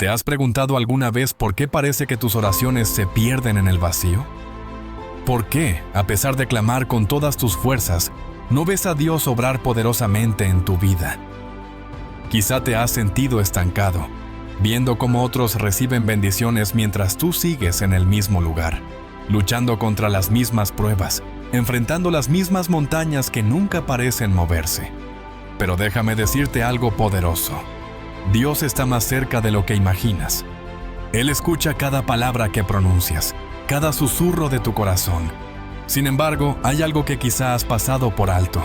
¿Te has preguntado alguna vez por qué parece que tus oraciones se pierden en el vacío? ¿Por qué, a pesar de clamar con todas tus fuerzas, no ves a Dios obrar poderosamente en tu vida? Quizá te has sentido estancado, viendo cómo otros reciben bendiciones mientras tú sigues en el mismo lugar, luchando contra las mismas pruebas, enfrentando las mismas montañas que nunca parecen moverse. Pero déjame decirte algo poderoso. Dios está más cerca de lo que imaginas. Él escucha cada palabra que pronuncias, cada susurro de tu corazón. Sin embargo, hay algo que quizá has pasado por alto,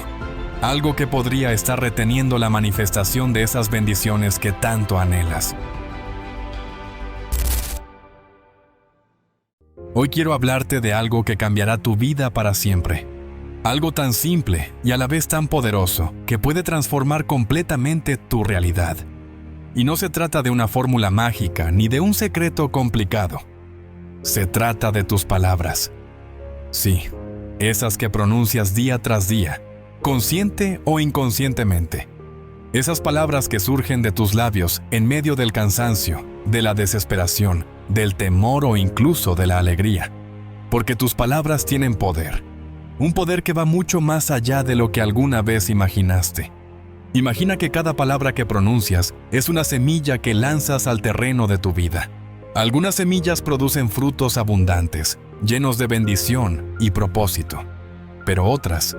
algo que podría estar reteniendo la manifestación de esas bendiciones que tanto anhelas. Hoy quiero hablarte de algo que cambiará tu vida para siempre. Algo tan simple y a la vez tan poderoso que puede transformar completamente tu realidad. Y no se trata de una fórmula mágica ni de un secreto complicado. Se trata de tus palabras. Sí, esas que pronuncias día tras día, consciente o inconscientemente. Esas palabras que surgen de tus labios en medio del cansancio, de la desesperación, del temor o incluso de la alegría. Porque tus palabras tienen poder. Un poder que va mucho más allá de lo que alguna vez imaginaste. Imagina que cada palabra que pronuncias es una semilla que lanzas al terreno de tu vida. Algunas semillas producen frutos abundantes, llenos de bendición y propósito. Pero otras,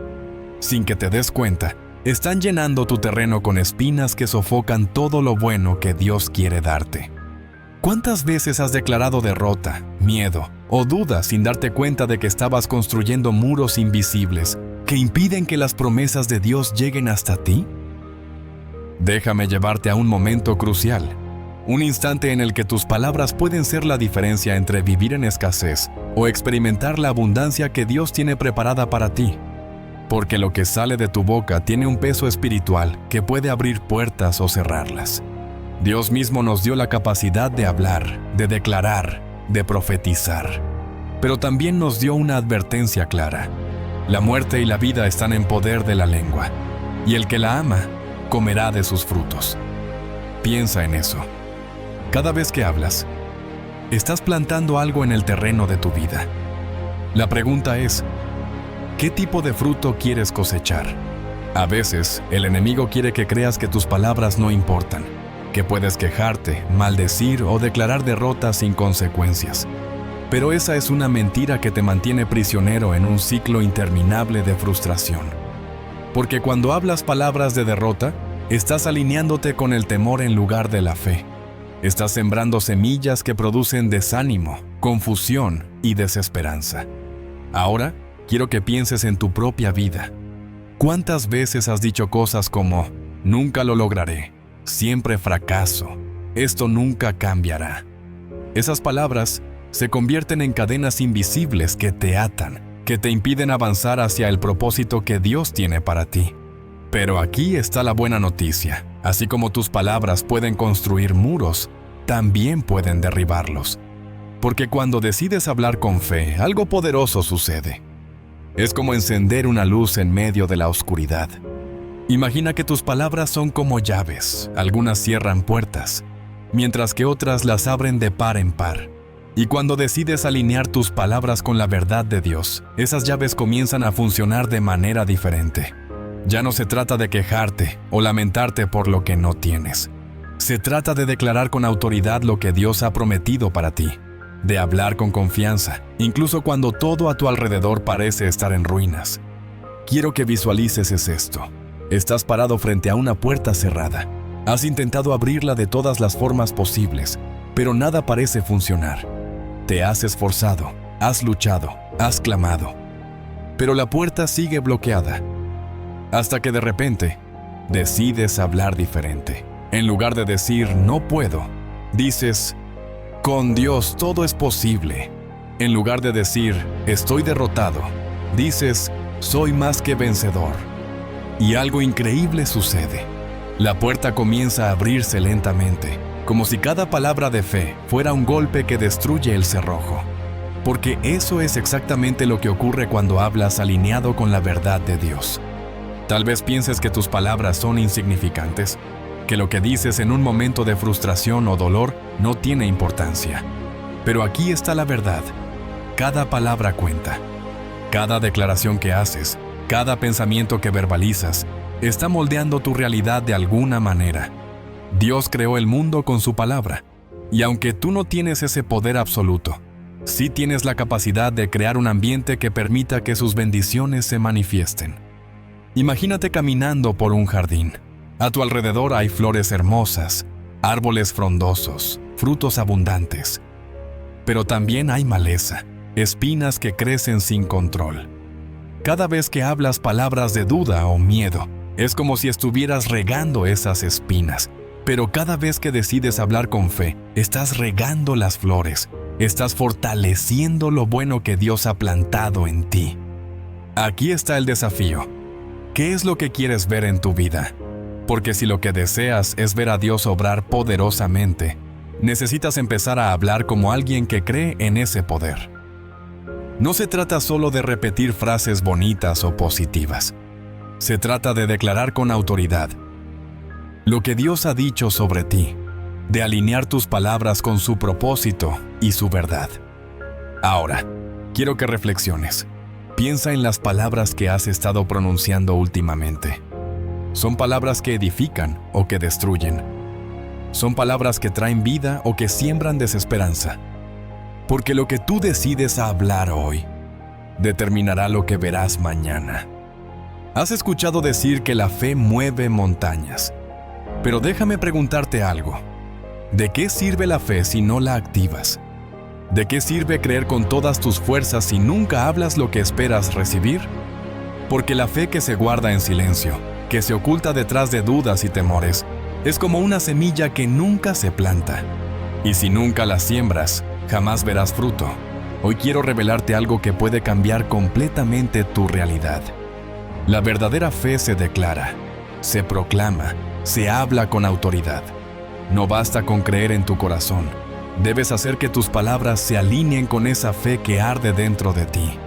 sin que te des cuenta, están llenando tu terreno con espinas que sofocan todo lo bueno que Dios quiere darte. ¿Cuántas veces has declarado derrota, miedo o dudas sin darte cuenta de que estabas construyendo muros invisibles que impiden que las promesas de Dios lleguen hasta ti? Déjame llevarte a un momento crucial, un instante en el que tus palabras pueden ser la diferencia entre vivir en escasez o experimentar la abundancia que Dios tiene preparada para ti. Porque lo que sale de tu boca tiene un peso espiritual que puede abrir puertas o cerrarlas. Dios mismo nos dio la capacidad de hablar, de declarar, de profetizar. Pero también nos dio una advertencia clara. La muerte y la vida están en poder de la lengua, y el que la ama comerá de sus frutos. Piensa en eso. Cada vez que hablas, estás plantando algo en el terreno de tu vida. La pregunta es, ¿qué tipo de fruto quieres cosechar? A veces, el enemigo quiere que creas que tus palabras no importan, que puedes quejarte, maldecir o declarar derrota sin consecuencias. Pero esa es una mentira que te mantiene prisionero en un ciclo interminable de frustración. Porque cuando hablas palabras de derrota, estás alineándote con el temor en lugar de la fe. Estás sembrando semillas que producen desánimo, confusión y desesperanza. Ahora, quiero que pienses en tu propia vida. ¿Cuántas veces has dicho cosas como, nunca lo lograré, siempre fracaso, esto nunca cambiará? Esas palabras se convierten en cadenas invisibles que te atan, que te impiden avanzar hacia el propósito que Dios tiene para ti. Pero aquí está la buena noticia. Así como tus palabras pueden construir muros, también pueden derribarlos. Porque cuando decides hablar con fe, algo poderoso sucede. Es como encender una luz en medio de la oscuridad. Imagina que tus palabras son como llaves. Algunas cierran puertas, mientras que otras las abren de par en par. Y cuando decides alinear tus palabras con la verdad de Dios, esas llaves comienzan a funcionar de manera diferente. Ya no se trata de quejarte o lamentarte por lo que no tienes. Se trata de declarar con autoridad lo que Dios ha prometido para ti, de hablar con confianza, incluso cuando todo a tu alrededor parece estar en ruinas. Quiero que visualices esto. Estás parado frente a una puerta cerrada. Has intentado abrirla de todas las formas posibles, pero nada parece funcionar. Te has esforzado, has luchado, has clamado, pero la puerta sigue bloqueada. Hasta que de repente, decides hablar diferente. En lugar de decir, no puedo, dices, con Dios todo es posible. En lugar de decir, estoy derrotado, dices, soy más que vencedor. Y algo increíble sucede. La puerta comienza a abrirse lentamente, como si cada palabra de fe fuera un golpe que destruye el cerrojo. Porque eso es exactamente lo que ocurre cuando hablas alineado con la verdad de Dios. Tal vez pienses que tus palabras son insignificantes, que lo que dices en un momento de frustración o dolor no tiene importancia. Pero aquí está la verdad. Cada palabra cuenta. Cada declaración que haces, cada pensamiento que verbalizas, está moldeando tu realidad de alguna manera. Dios creó el mundo con su palabra, y aunque tú no tienes ese poder absoluto, sí tienes la capacidad de crear un ambiente que permita que sus bendiciones se manifiesten. Imagínate caminando por un jardín. A tu alrededor hay flores hermosas, árboles frondosos, frutos abundantes. Pero también hay maleza, espinas que crecen sin control. Cada vez que hablas palabras de duda o miedo, es como si estuvieras regando esas espinas. Pero cada vez que decides hablar con fe, estás regando las flores, estás fortaleciendo lo bueno que Dios ha plantado en ti. Aquí está el desafío. ¿Qué es lo que quieres ver en tu vida? Porque si lo que deseas es ver a Dios obrar poderosamente, necesitas empezar a hablar como alguien que cree en ese poder. No se trata solo de repetir frases bonitas o positivas. Se trata de declarar con autoridad lo que Dios ha dicho sobre ti, de alinear tus palabras con su propósito y su verdad. Ahora, quiero que reflexiones. Piensa en las palabras que has estado pronunciando últimamente. ¿Son palabras que edifican o que destruyen? ¿Son palabras que traen vida o que siembran desesperanza? Porque lo que tú decides hablar hoy determinará lo que verás mañana. Has escuchado decir que la fe mueve montañas. Pero déjame preguntarte algo. ¿De qué sirve la fe si no la activas? ¿De qué sirve creer con todas tus fuerzas si nunca hablas lo que esperas recibir? Porque la fe que se guarda en silencio, que se oculta detrás de dudas y temores, es como una semilla que nunca se planta. Y si nunca la siembras, jamás verás fruto. Hoy quiero revelarte algo que puede cambiar completamente tu realidad. La verdadera fe se declara, se proclama, se habla con autoridad. No basta con creer en tu corazón. Debes hacer que tus palabras se alineen con esa fe que arde dentro de ti.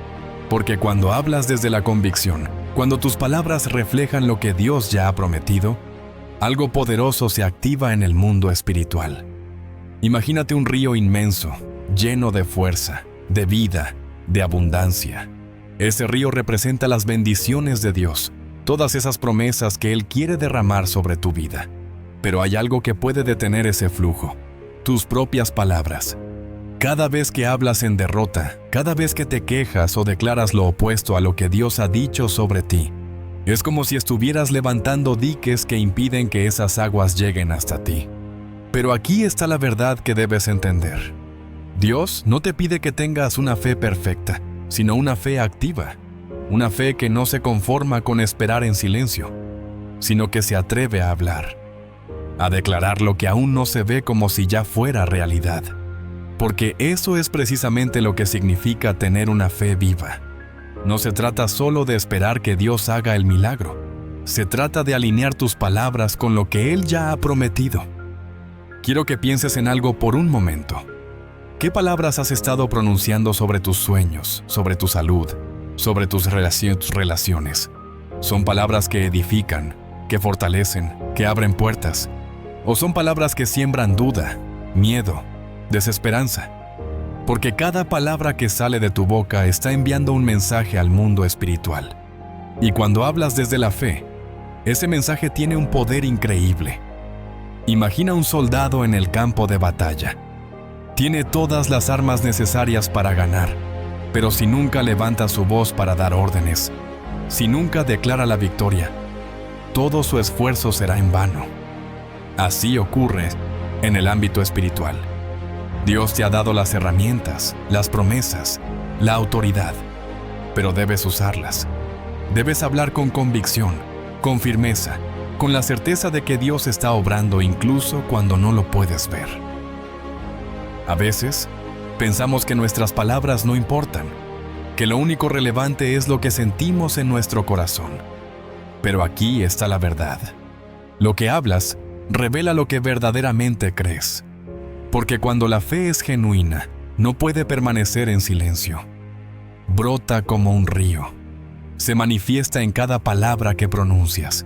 Porque cuando hablas desde la convicción, cuando tus palabras reflejan lo que Dios ya ha prometido, algo poderoso se activa en el mundo espiritual. Imagínate un río inmenso, lleno de fuerza, de vida, de abundancia. Ese río representa las bendiciones de Dios, todas esas promesas que Él quiere derramar sobre tu vida. Pero hay algo que puede detener ese flujo: tus propias palabras. Cada vez que hablas en derrota, cada vez que te quejas o declaras lo opuesto a lo que Dios ha dicho sobre ti, es como si estuvieras levantando diques que impiden que esas aguas lleguen hasta ti. Pero aquí está la verdad que debes entender. Dios no te pide que tengas una fe perfecta, sino una fe activa. Una fe que no se conforma con esperar en silencio, sino que se atreve a hablar, a declarar lo que aún no se ve como si ya fuera realidad. Porque eso es precisamente lo que significa tener una fe viva. No se trata solo de esperar que Dios haga el milagro. Se trata de alinear tus palabras con lo que Él ya ha prometido. Quiero que pienses en algo por un momento. ¿Qué palabras has estado pronunciando sobre tus sueños, sobre tu salud, sobre tus relaciones? ¿Son palabras que edifican, que fortalecen, que abren puertas? ¿O son palabras que siembran duda, miedo, desesperanza? Porque cada palabra que sale de tu boca está enviando un mensaje al mundo espiritual. Y cuando hablas desde la fe, ese mensaje tiene un poder increíble. Imagina un soldado en el campo de batalla. Tiene todas las armas necesarias para ganar, pero si nunca levanta su voz para dar órdenes, si nunca declara la victoria, todo su esfuerzo será en vano. Así ocurre en el ámbito espiritual. Dios te ha dado las herramientas, las promesas, la autoridad, pero debes usarlas. Debes hablar con convicción, con firmeza, con la certeza de que Dios está obrando incluso cuando no lo puedes ver. A veces, pensamos que nuestras palabras no importan, que lo único relevante es lo que sentimos en nuestro corazón. Pero aquí está la verdad. Lo que hablas revela lo que verdaderamente crees. Porque cuando la fe es genuina, no puede permanecer en silencio. Brota como un río. Se manifiesta en cada palabra que pronuncias.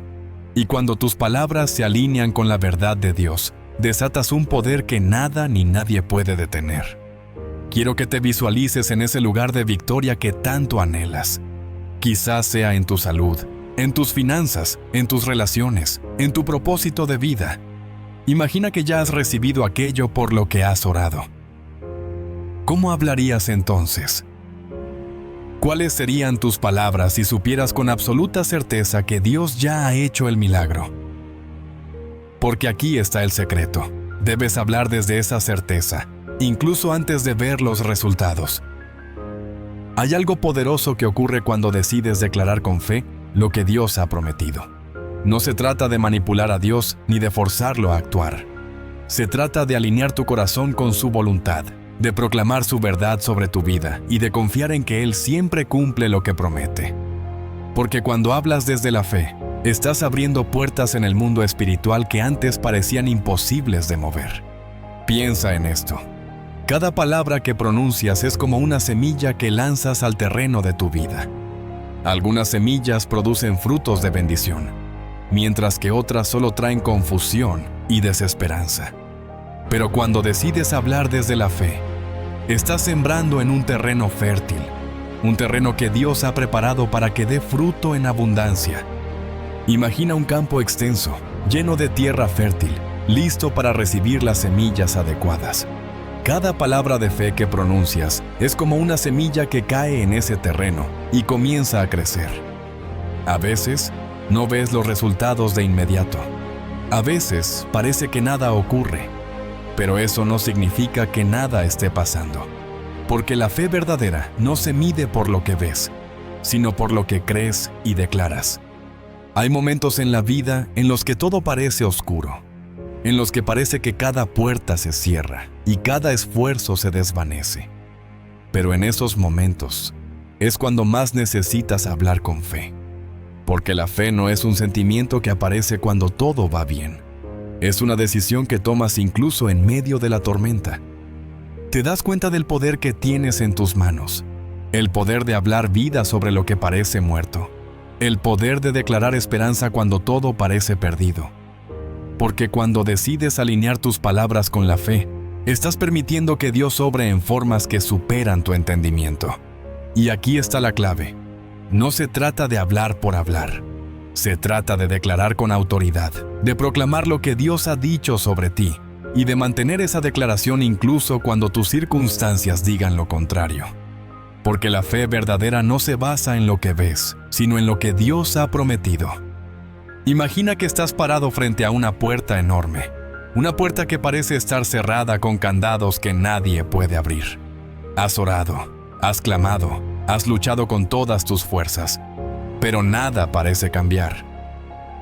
Y cuando tus palabras se alinean con la verdad de Dios, desatas un poder que nada ni nadie puede detener. Quiero que te visualices en ese lugar de victoria que tanto anhelas. Quizás sea en tu salud, en tus finanzas, en tus relaciones, en tu propósito de vida. Imagina que ya has recibido aquello por lo que has orado. ¿Cómo hablarías entonces? ¿Cuáles serían tus palabras si supieras con absoluta certeza que Dios ya ha hecho el milagro? Porque aquí está el secreto. Debes hablar desde esa certeza, incluso antes de ver los resultados. Hay algo poderoso que ocurre cuando decides declarar con fe lo que Dios ha prometido. No se trata de manipular a Dios ni de forzarlo a actuar. Se trata de alinear tu corazón con su voluntad, de proclamar su verdad sobre tu vida y de confiar en que Él siempre cumple lo que promete. Porque cuando hablas desde la fe, estás abriendo puertas en el mundo espiritual que antes parecían imposibles de mover. Piensa en esto. Cada palabra que pronuncias es como una semilla que lanzas al terreno de tu vida. Algunas semillas producen frutos de bendición, mientras que otras solo traen confusión y desesperanza. Pero cuando decides hablar desde la fe, estás sembrando en un terreno fértil, un terreno que Dios ha preparado para que dé fruto en abundancia. Imagina un campo extenso, lleno de tierra fértil, listo para recibir las semillas adecuadas. Cada palabra de fe que pronuncias es como una semilla que cae en ese terreno y comienza a crecer. A veces, no ves los resultados de inmediato. A veces, parece que nada ocurre. Pero eso no significa que nada esté pasando. Porque la fe verdadera no se mide por lo que ves, sino por lo que crees y declaras. Hay momentos en la vida en los que todo parece oscuro, en los que parece que cada puerta se cierra y cada esfuerzo se desvanece. Pero en esos momentos es cuando más necesitas hablar con fe. Porque la fe no es un sentimiento que aparece cuando todo va bien. Es una decisión que tomas incluso en medio de la tormenta. Te das cuenta del poder que tienes en tus manos, el poder de hablar vida sobre lo que parece muerto, el poder de declarar esperanza cuando todo parece perdido. Porque cuando decides alinear tus palabras con la fe, estás permitiendo que Dios obre en formas que superan tu entendimiento. Y aquí está la clave. No se trata de hablar por hablar. Se trata de declarar con autoridad, de proclamar lo que Dios ha dicho sobre ti y de mantener esa declaración incluso cuando tus circunstancias digan lo contrario. Porque la fe verdadera no se basa en lo que ves, sino en lo que Dios ha prometido. Imagina que estás parado frente a una puerta enorme, una puerta que parece estar cerrada con candados que nadie puede abrir. Has orado, has clamado, has luchado con todas tus fuerzas, pero nada parece cambiar.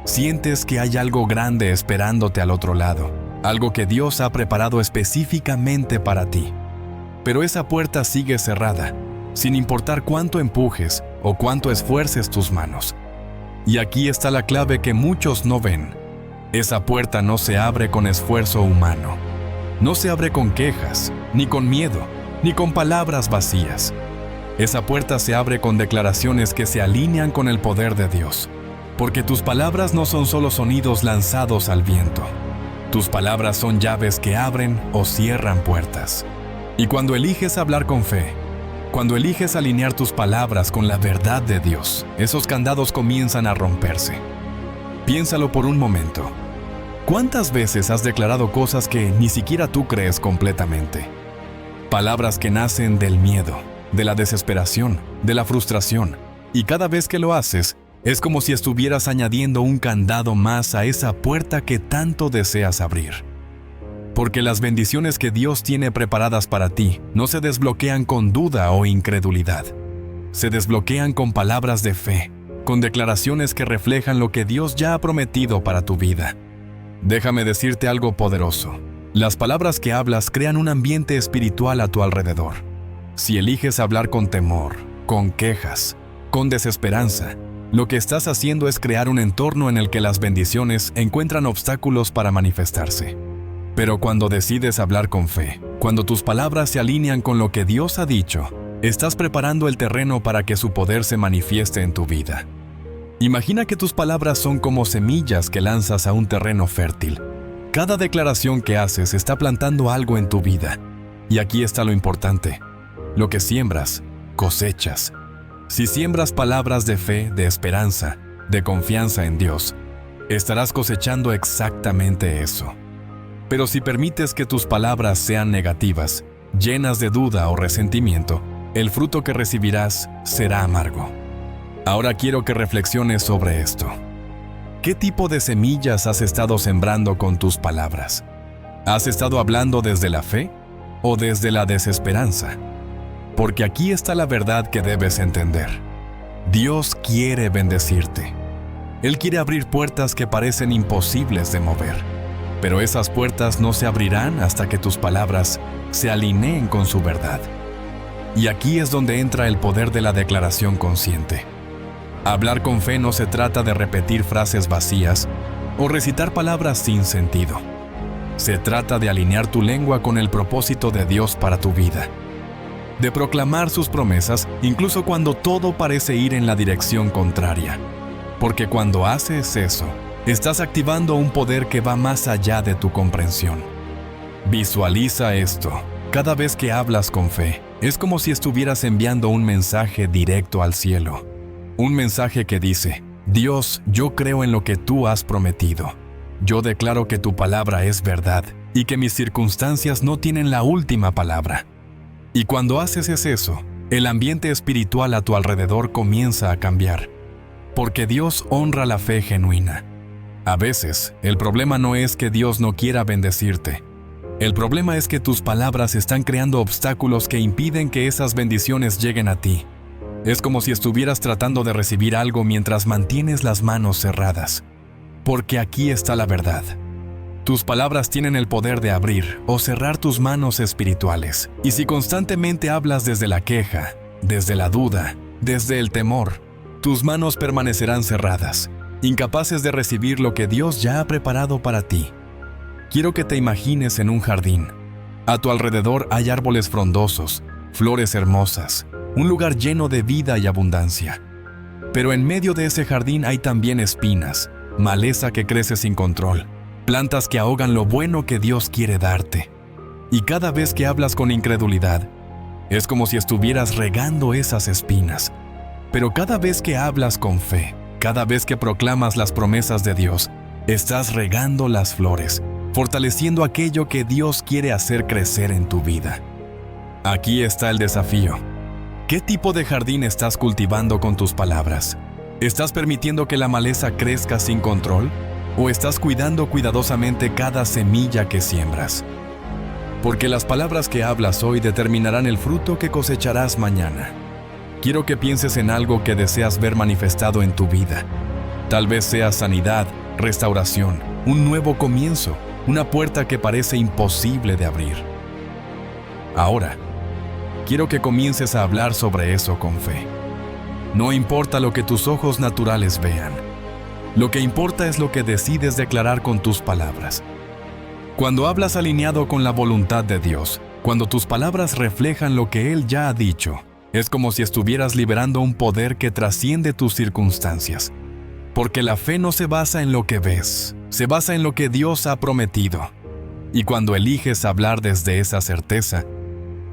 Sientes que hay algo grande esperándote al otro lado, algo que Dios ha preparado específicamente para ti. Pero esa puerta sigue cerrada, sin importar cuánto empujes o cuánto esfuerces tus manos. Y aquí está la clave que muchos no ven. Esa puerta no se abre con esfuerzo humano. No se abre con quejas, ni con miedo, ni con palabras vacías. Esa puerta se abre con declaraciones que se alinean con el poder de Dios. Porque tus palabras no son solo sonidos lanzados al viento. Tus palabras son llaves que abren o cierran puertas. Y cuando eliges hablar con fe, cuando eliges alinear tus palabras con la verdad de Dios, esos candados comienzan a romperse. Piénsalo por un momento. ¿Cuántas veces has declarado cosas que ni siquiera tú crees completamente? Palabras que nacen del miedo, de la desesperación, de la frustración. Y cada vez que lo haces, es como si estuvieras añadiendo un candado más a esa puerta que tanto deseas abrir. Porque las bendiciones que Dios tiene preparadas para ti no se desbloquean con duda o incredulidad. Se desbloquean con palabras de fe, con declaraciones que reflejan lo que Dios ya ha prometido para tu vida. Déjame decirte algo poderoso. Las palabras que hablas crean un ambiente espiritual a tu alrededor. Si eliges hablar con temor, con quejas, con desesperanza, lo que estás haciendo es crear un entorno en el que las bendiciones encuentran obstáculos para manifestarse. Pero cuando decides hablar con fe, cuando tus palabras se alinean con lo que Dios ha dicho, estás preparando el terreno para que su poder se manifieste en tu vida. Imagina que tus palabras son como semillas que lanzas a un terreno fértil. Cada declaración que haces está plantando algo en tu vida. Y aquí está lo importante. Lo que siembras, cosechas. Si siembras palabras de fe, de esperanza, de confianza en Dios, estarás cosechando exactamente eso. Pero si permites que tus palabras sean negativas, llenas de duda o resentimiento, el fruto que recibirás será amargo. Ahora quiero que reflexiones sobre esto. ¿Qué tipo de semillas has estado sembrando con tus palabras? ¿Has estado hablando desde la fe o desde la desesperanza? Porque aquí está la verdad que debes entender. Dios quiere bendecirte. Él quiere abrir puertas que parecen imposibles de mover. Pero esas puertas no se abrirán hasta que tus palabras se alineen con su verdad. Y aquí es donde entra el poder de la declaración consciente. Hablar con fe no se trata de repetir frases vacías o recitar palabras sin sentido. Se trata de alinear tu lengua con el propósito de Dios para tu vida. De proclamar sus promesas incluso cuando todo parece ir en la dirección contraria. Porque cuando haces eso, estás activando un poder que va más allá de tu comprensión. Visualiza esto. Cada vez que hablas con fe, es como si estuvieras enviando un mensaje directo al cielo. Un mensaje que dice: Dios, yo creo en lo que tú has prometido. Yo declaro que tu palabra es verdad y que mis circunstancias no tienen la última palabra. Y cuando haces eso, el ambiente espiritual a tu alrededor comienza a cambiar. Porque Dios honra la fe genuina. A veces, el problema no es que Dios no quiera bendecirte. El problema es que tus palabras están creando obstáculos que impiden que esas bendiciones lleguen a ti. Es como si estuvieras tratando de recibir algo mientras mantienes las manos cerradas. Porque aquí está la verdad. Tus palabras tienen el poder de abrir o cerrar tus manos espirituales. Y si constantemente hablas desde la queja, desde la duda, desde el temor, tus manos permanecerán cerradas, incapaces de recibir lo que Dios ya ha preparado para ti. Quiero que te imagines en un jardín. A tu alrededor hay árboles frondosos, flores hermosas, un lugar lleno de vida y abundancia. Pero en medio de ese jardín hay también espinas, maleza que crece sin control, plantas que ahogan lo bueno que Dios quiere darte. Y cada vez que hablas con incredulidad, es como si estuvieras regando esas espinas. Pero cada vez que hablas con fe, cada vez que proclamas las promesas de Dios, estás regando las flores, fortaleciendo aquello que Dios quiere hacer crecer en tu vida. Aquí está el desafío. ¿Qué tipo de jardín estás cultivando con tus palabras? ¿Estás permitiendo que la maleza crezca sin control? ¿O estás cuidando cuidadosamente cada semilla que siembras? Porque las palabras que hablas hoy determinarán el fruto que cosecharás mañana. Quiero que pienses en algo que deseas ver manifestado en tu vida. Tal vez sea sanidad, restauración, un nuevo comienzo, una puerta que parece imposible de abrir. Ahora, quiero que comiences a hablar sobre eso con fe. No importa lo que tus ojos naturales vean. Lo que importa es lo que decides declarar con tus palabras. Cuando hablas alineado con la voluntad de Dios, cuando tus palabras reflejan lo que Él ya ha dicho, es como si estuvieras liberando un poder que trasciende tus circunstancias. Porque la fe no se basa en lo que ves, se basa en lo que Dios ha prometido. Y cuando eliges hablar desde esa certeza,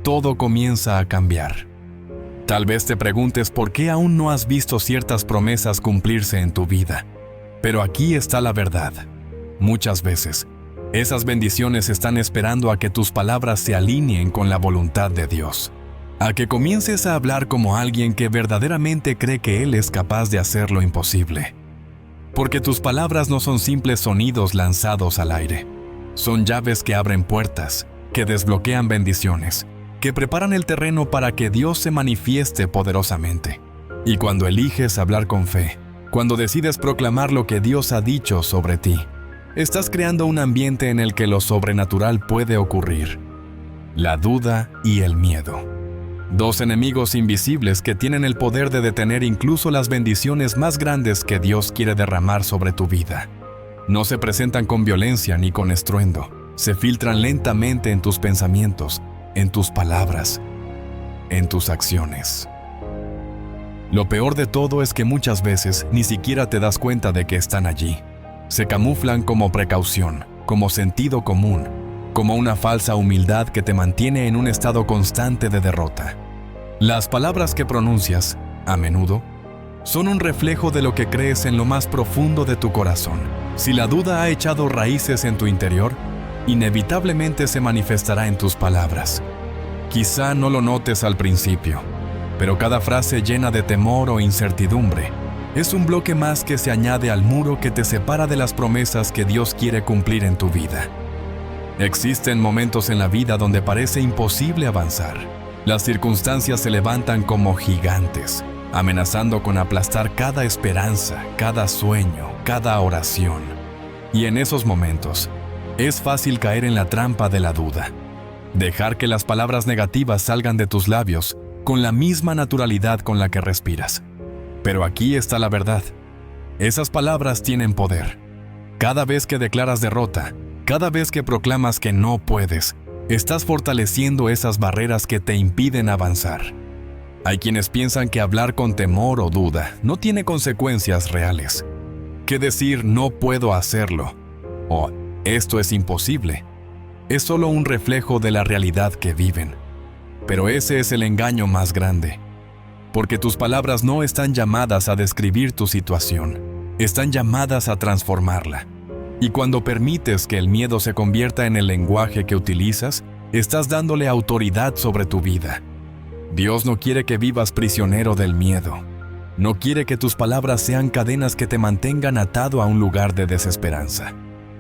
todo comienza a cambiar. Tal vez te preguntes por qué aún no has visto ciertas promesas cumplirse en tu vida. Pero aquí está la verdad. Muchas veces, esas bendiciones están esperando a que tus palabras se alineen con la voluntad de Dios. A que comiences a hablar como alguien que verdaderamente cree que Él es capaz de hacer lo imposible. Porque tus palabras no son simples sonidos lanzados al aire. Son llaves que abren puertas, que desbloquean bendiciones, que preparan el terreno para que Dios se manifieste poderosamente. Y cuando eliges hablar con fe, cuando decides proclamar lo que Dios ha dicho sobre ti, estás creando un ambiente en el que lo sobrenatural puede ocurrir. La duda y el miedo. Dos enemigos invisibles que tienen el poder de detener incluso las bendiciones más grandes que Dios quiere derramar sobre tu vida. No se presentan con violencia ni con estruendo. Se filtran lentamente en tus pensamientos, en tus palabras, en tus acciones. Lo peor de todo es que muchas veces ni siquiera te das cuenta de que están allí. Se camuflan como precaución, como sentido común, como una falsa humildad que te mantiene en un estado constante de derrota. Las palabras que pronuncias, a menudo, son un reflejo de lo que crees en lo más profundo de tu corazón. Si la duda ha echado raíces en tu interior, inevitablemente se manifestará en tus palabras. Quizá no lo notes al principio, pero cada frase llena de temor o incertidumbre es un bloque más que se añade al muro que te separa de las promesas que Dios quiere cumplir en tu vida. Existen momentos en la vida donde parece imposible avanzar. Las circunstancias se levantan como gigantes, amenazando con aplastar cada esperanza, cada sueño, cada oración. Y en esos momentos, es fácil caer en la trampa de la duda. Dejar que las palabras negativas salgan de tus labios con la misma naturalidad con la que respiras. Pero aquí está la verdad. Esas palabras tienen poder. Cada vez que declaras derrota, cada vez que proclamas que no puedes, estás fortaleciendo esas barreras que te impiden avanzar. Hay quienes piensan que hablar con temor o duda no tiene consecuencias reales. Que decir no puedo hacerlo o esto es imposible es solo un reflejo de la realidad que viven. Pero ese es el engaño más grande, porque tus palabras no están llamadas a describir tu situación, están llamadas a transformarla. Y cuando permites que el miedo se convierta en el lenguaje que utilizas, estás dándole autoridad sobre tu vida. Dios no quiere que vivas prisionero del miedo. No quiere que tus palabras sean cadenas que te mantengan atado a un lugar de desesperanza.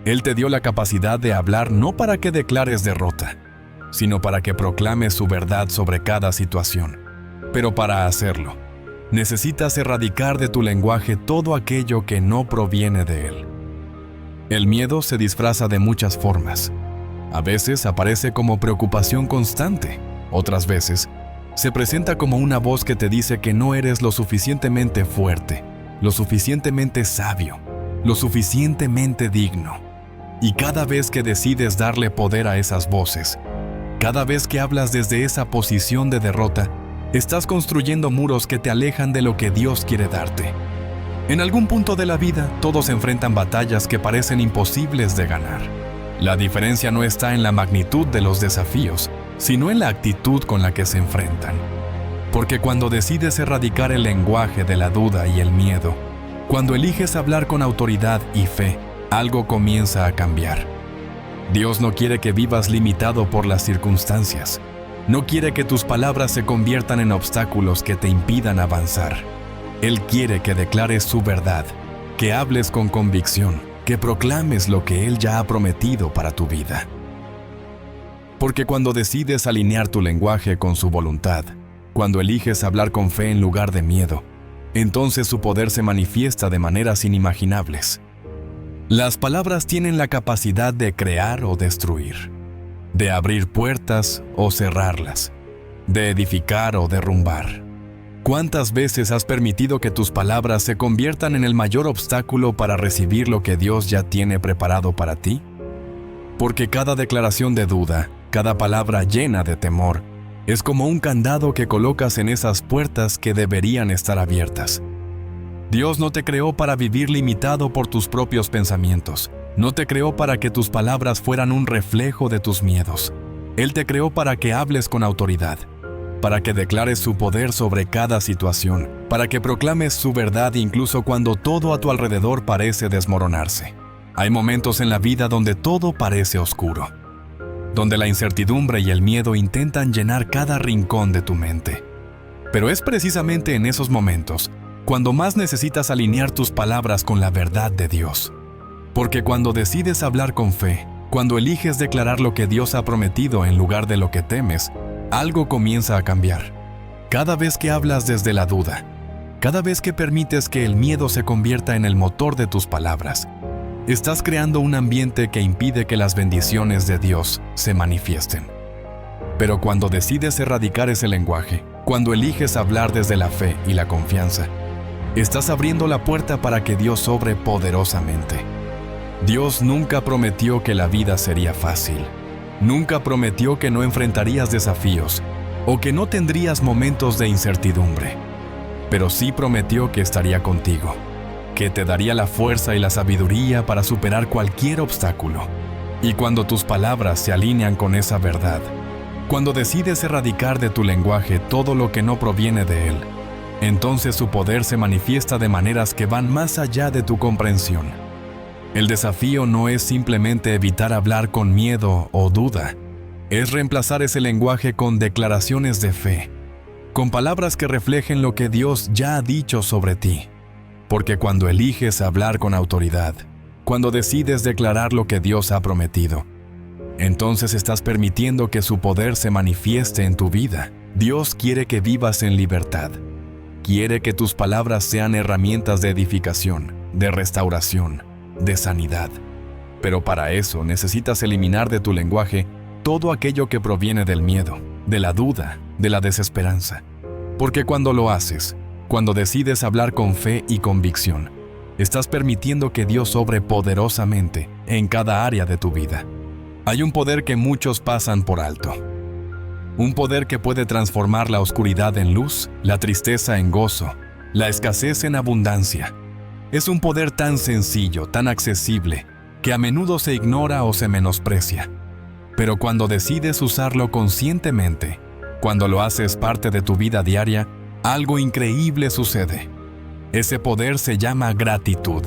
Él te dio la capacidad de hablar no para que declares derrota, sino para que proclames su verdad sobre cada situación. Pero para hacerlo, necesitas erradicar de tu lenguaje todo aquello que no proviene de él. El miedo se disfraza de muchas formas. A veces aparece como preocupación constante, otras veces se presenta como una voz que te dice que no eres lo suficientemente fuerte, lo suficientemente sabio, lo suficientemente digno. Y cada vez que decides darle poder a esas voces, cada vez que hablas desde esa posición de derrota, estás construyendo muros que te alejan de lo que Dios quiere darte. En algún punto de la vida, todos enfrentan batallas que parecen imposibles de ganar. La diferencia no está en la magnitud de los desafíos, sino en la actitud con la que se enfrentan. Porque cuando decides erradicar el lenguaje de la duda y el miedo, cuando eliges hablar con autoridad y fe, algo comienza a cambiar. Dios no quiere que vivas limitado por las circunstancias. No quiere que tus palabras se conviertan en obstáculos que te impidan avanzar. Él quiere que declares su verdad, que hables con convicción, que proclames lo que Él ya ha prometido para tu vida. Porque cuando decides alinear tu lenguaje con su voluntad, cuando eliges hablar con fe en lugar de miedo, entonces su poder se manifiesta de maneras inimaginables. Las palabras tienen la capacidad de crear o destruir, de abrir puertas o cerrarlas, de edificar o derrumbar. ¿Cuántas veces has permitido que tus palabras se conviertan en el mayor obstáculo para recibir lo que Dios ya tiene preparado para ti? Porque cada declaración de duda, cada palabra llena de temor, es como un candado que colocas en esas puertas que deberían estar abiertas. Dios no te creó para vivir limitado por tus propios pensamientos. No te creó para que tus palabras fueran un reflejo de tus miedos. Él te creó para que hables con autoridad, para que declares su poder sobre cada situación, para que proclames su verdad incluso cuando todo a tu alrededor parece desmoronarse. Hay momentos en la vida donde todo parece oscuro, donde la incertidumbre y el miedo intentan llenar cada rincón de tu mente. Pero es precisamente en esos momentos cuando más necesitas alinear tus palabras con la verdad de Dios. Porque cuando decides hablar con fe, cuando eliges declarar lo que Dios ha prometido en lugar de lo que temes, algo comienza a cambiar. Cada vez que hablas desde la duda, cada vez que permites que el miedo se convierta en el motor de tus palabras, estás creando un ambiente que impide que las bendiciones de Dios se manifiesten. Pero cuando decides erradicar ese lenguaje, cuando eliges hablar desde la fe y la confianza, estás abriendo la puerta para que Dios obre poderosamente. Dios nunca prometió que la vida sería fácil. Nunca prometió que no enfrentarías desafíos o que no tendrías momentos de incertidumbre. pero sí prometió que estaría contigo, que te daría la fuerza y la sabiduría para superar cualquier obstáculo. Y cuando tus palabras se alinean con esa verdad, cuando decides erradicar de tu lenguaje todo lo que no proviene de él, entonces su poder se manifiesta de maneras que van más allá de tu comprensión. El desafío no es simplemente evitar hablar con miedo o duda, es reemplazar ese lenguaje con declaraciones de fe, con palabras que reflejen lo que Dios ya ha dicho sobre ti. Porque cuando eliges hablar con autoridad, cuando decides declarar lo que Dios ha prometido, entonces estás permitiendo que su poder se manifieste en tu vida. Dios quiere que vivas en libertad. Quiere que tus palabras sean herramientas de edificación, de restauración, de sanidad. Pero para eso necesitas eliminar de tu lenguaje todo aquello que proviene del miedo, de la duda, de la desesperanza. Porque cuando lo haces, cuando decides hablar con fe y convicción, estás permitiendo que Dios obre poderosamente en cada área de tu vida. Hay un poder que muchos pasan por alto. Un poder que puede transformar la oscuridad en luz, la tristeza en gozo, la escasez en abundancia. Es un poder tan sencillo, tan accesible, que a menudo se ignora o se menosprecia. Pero cuando decides usarlo conscientemente, cuando lo haces parte de tu vida diaria, algo increíble sucede. Ese poder se llama gratitud.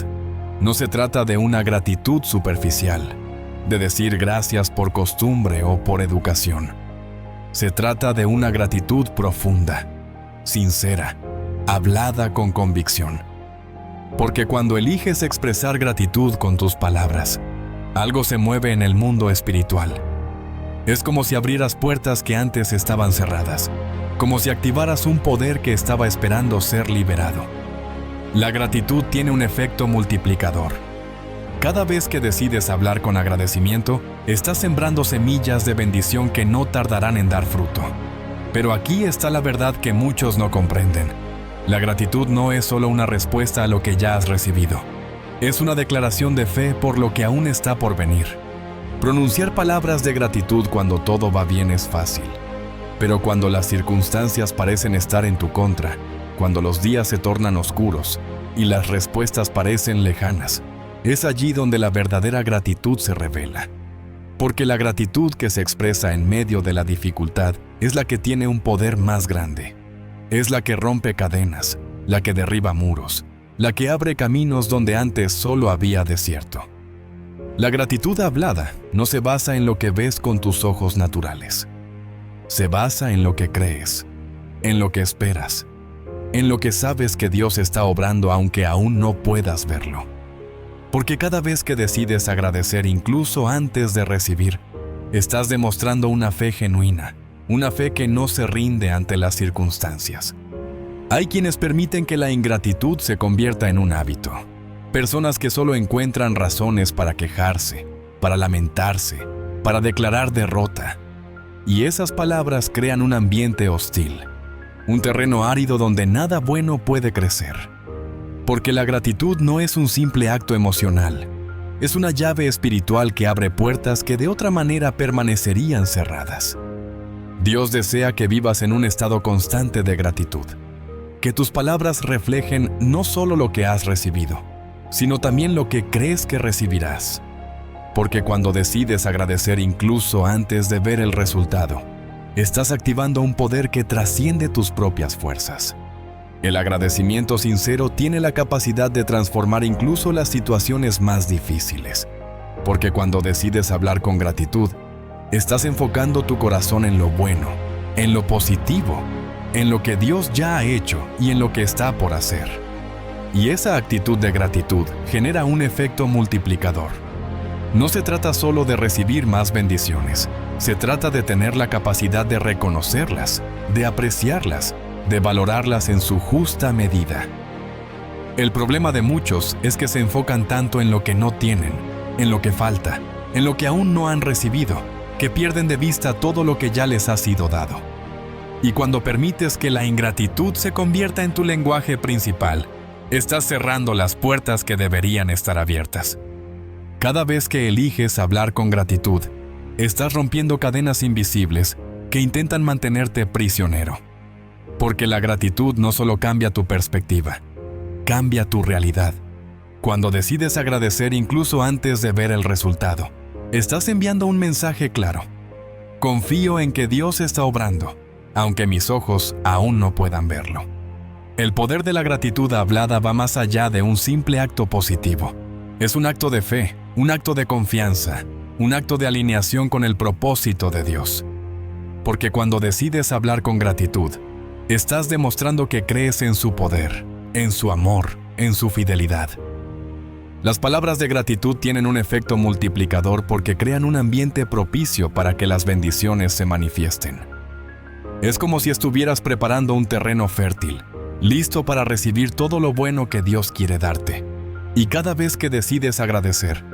No se trata de una gratitud superficial, de decir gracias por costumbre o por educación. Se trata de una gratitud profunda, sincera, hablada con convicción. Porque cuando eliges expresar gratitud con tus palabras, algo se mueve en el mundo espiritual. Es como si abrieras puertas que antes estaban cerradas, como si activaras un poder que estaba esperando ser liberado. La gratitud tiene un efecto multiplicador. Cada vez que decides hablar con agradecimiento, estás sembrando semillas de bendición que no tardarán en dar fruto. Pero aquí está la verdad que muchos no comprenden. La gratitud no es solo una respuesta a lo que ya has recibido. Es una declaración de fe por lo que aún está por venir. Pronunciar palabras de gratitud cuando todo va bien es fácil. Pero cuando las circunstancias parecen estar en tu contra, cuando los días se tornan oscuros y las respuestas parecen lejanas, es allí donde la verdadera gratitud se revela. Porque la gratitud que se expresa en medio de la dificultad es la que tiene un poder más grande. Es la que rompe cadenas, la que derriba muros, la que abre caminos donde antes solo había desierto. La gratitud hablada no se basa en lo que ves con tus ojos naturales. Se basa en lo que crees, en lo que esperas, en lo que sabes que Dios está obrando aunque aún no puedas verlo. Porque cada vez que decides agradecer incluso antes de recibir, estás demostrando una fe genuina, una fe que no se rinde ante las circunstancias. Hay quienes permiten que la ingratitud se convierta en un hábito. Personas que solo encuentran razones para quejarse, para lamentarse, para declarar derrota. Y esas palabras crean un ambiente hostil, un terreno árido donde nada bueno puede crecer. Porque la gratitud no es un simple acto emocional, es una llave espiritual que abre puertas que de otra manera permanecerían cerradas. Dios desea que vivas en un estado constante de gratitud, que tus palabras reflejen no solo lo que has recibido, sino también lo que crees que recibirás. Porque cuando decides agradecer incluso antes de ver el resultado, estás activando un poder que trasciende tus propias fuerzas. El agradecimiento sincero tiene la capacidad de transformar incluso las situaciones más difíciles. Porque cuando decides hablar con gratitud, estás enfocando tu corazón en lo bueno, en lo positivo, en lo que Dios ya ha hecho y en lo que está por hacer. Y esa actitud de gratitud genera un efecto multiplicador. No se trata solo de recibir más bendiciones, se trata de tener la capacidad de reconocerlas, de apreciarlas, de valorarlas en su justa medida. El problema de muchos es que se enfocan tanto en lo que no tienen, en lo que falta, en lo que aún no han recibido, que pierden de vista todo lo que ya les ha sido dado. Y cuando permites que la ingratitud se convierta en tu lenguaje principal, estás cerrando las puertas que deberían estar abiertas. Cada vez que eliges hablar con gratitud, estás rompiendo cadenas invisibles que intentan mantenerte prisionero. Porque la gratitud no solo cambia tu perspectiva, cambia tu realidad. Cuando decides agradecer incluso antes de ver el resultado, estás enviando un mensaje claro. Confío en que Dios está obrando, aunque mis ojos aún no puedan verlo. El poder de la gratitud hablada va más allá de un simple acto positivo. Es un acto de fe, un acto de confianza, un acto de alineación con el propósito de Dios. Porque cuando decides hablar con gratitud, estás demostrando que crees en su poder, en su amor, en su fidelidad. Las palabras de gratitud tienen un efecto multiplicador porque crean un ambiente propicio para que las bendiciones se manifiesten. Es como si estuvieras preparando un terreno fértil, listo para recibir todo lo bueno que Dios quiere darte. Y cada vez que decides agradecer,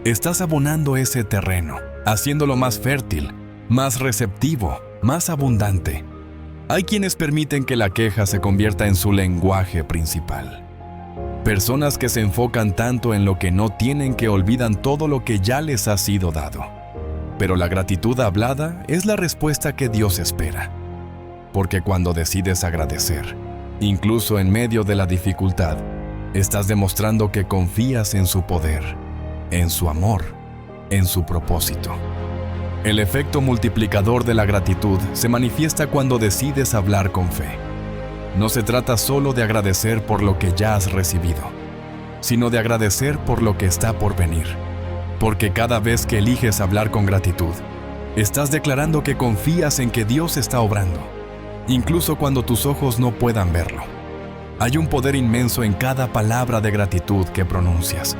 estás abonando ese terreno, haciéndolo más fértil, más receptivo, más abundante. Hay quienes permiten que la queja se convierta en su lenguaje principal. Personas que se enfocan tanto en lo que no tienen que olvidan todo lo que ya les ha sido dado. Pero la gratitud hablada es la respuesta que Dios espera. Porque cuando decides agradecer, incluso en medio de la dificultad, estás demostrando que confías en su poder, en su amor, en su propósito. El efecto multiplicador de la gratitud se manifiesta cuando decides hablar con fe. No se trata solo de agradecer por lo que ya has recibido, sino de agradecer por lo que está por venir. Porque cada vez que eliges hablar con gratitud, estás declarando que confías en que Dios está obrando, incluso cuando tus ojos no puedan verlo. Hay un poder inmenso en cada palabra de gratitud que pronuncias.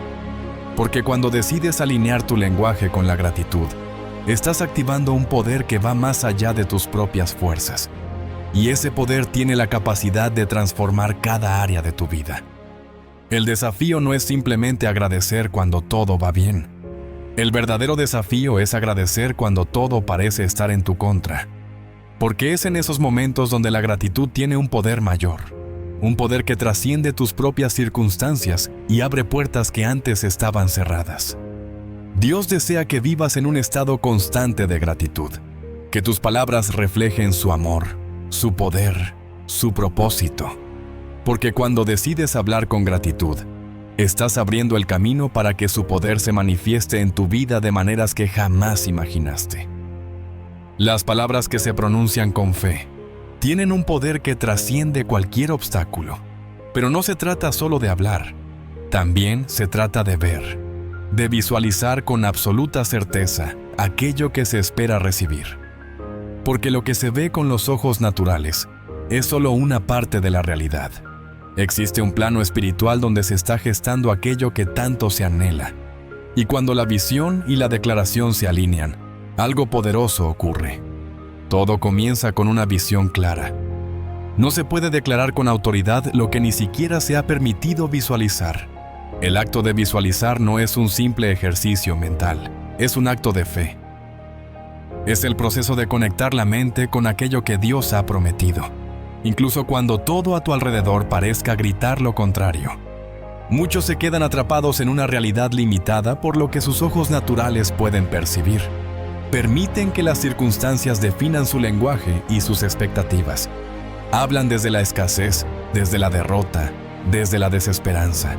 Porque cuando decides alinear tu lenguaje con la gratitud, estás activando un poder que va más allá de tus propias fuerzas. Y ese poder tiene la capacidad de transformar cada área de tu vida. El desafío no es simplemente agradecer cuando todo va bien. El verdadero desafío es agradecer cuando todo parece estar en tu contra. Porque es en esos momentos donde la gratitud tiene un poder mayor. Un poder que trasciende tus propias circunstancias y abre puertas que antes estaban cerradas. Dios desea que vivas en un estado constante de gratitud. Que tus palabras reflejen su amor, su poder, su propósito. Porque cuando decides hablar con gratitud, estás abriendo el camino para que su poder se manifieste en tu vida de maneras que jamás imaginaste. Las palabras que se pronuncian con fe tienen un poder que trasciende cualquier obstáculo. Pero no se trata solo de hablar, también se trata de ver, de visualizar con absoluta certeza aquello que se espera recibir. Porque lo que se ve con los ojos naturales es solo una parte de la realidad. Existe un plano espiritual donde se está gestando aquello que tanto se anhela. Y cuando la visión y la declaración se alinean, algo poderoso ocurre. Todo comienza con una visión clara. No se puede declarar con autoridad lo que ni siquiera se ha permitido visualizar. El acto de visualizar no es un simple ejercicio mental, es un acto de fe. Es el proceso de conectar la mente con aquello que Dios ha prometido, incluso cuando todo a tu alrededor parezca gritar lo contrario. Muchos se quedan atrapados en una realidad limitada por lo que sus ojos naturales pueden percibir. Permiten que las circunstancias definan su lenguaje y sus expectativas. Hablan desde la escasez, desde la derrota, desde la desesperanza.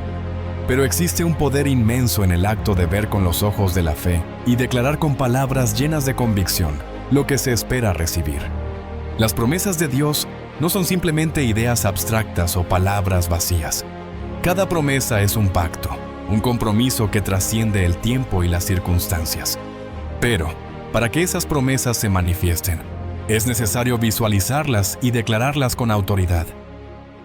Pero existe un poder inmenso en el acto de ver con los ojos de la fe y declarar con palabras llenas de convicción lo que se espera recibir. Las promesas de Dios no son simplemente ideas abstractas o palabras vacías. Cada promesa es un pacto, un compromiso que trasciende el tiempo y las circunstancias. Pero, para que esas promesas se manifiesten, es necesario visualizarlas y declararlas con autoridad.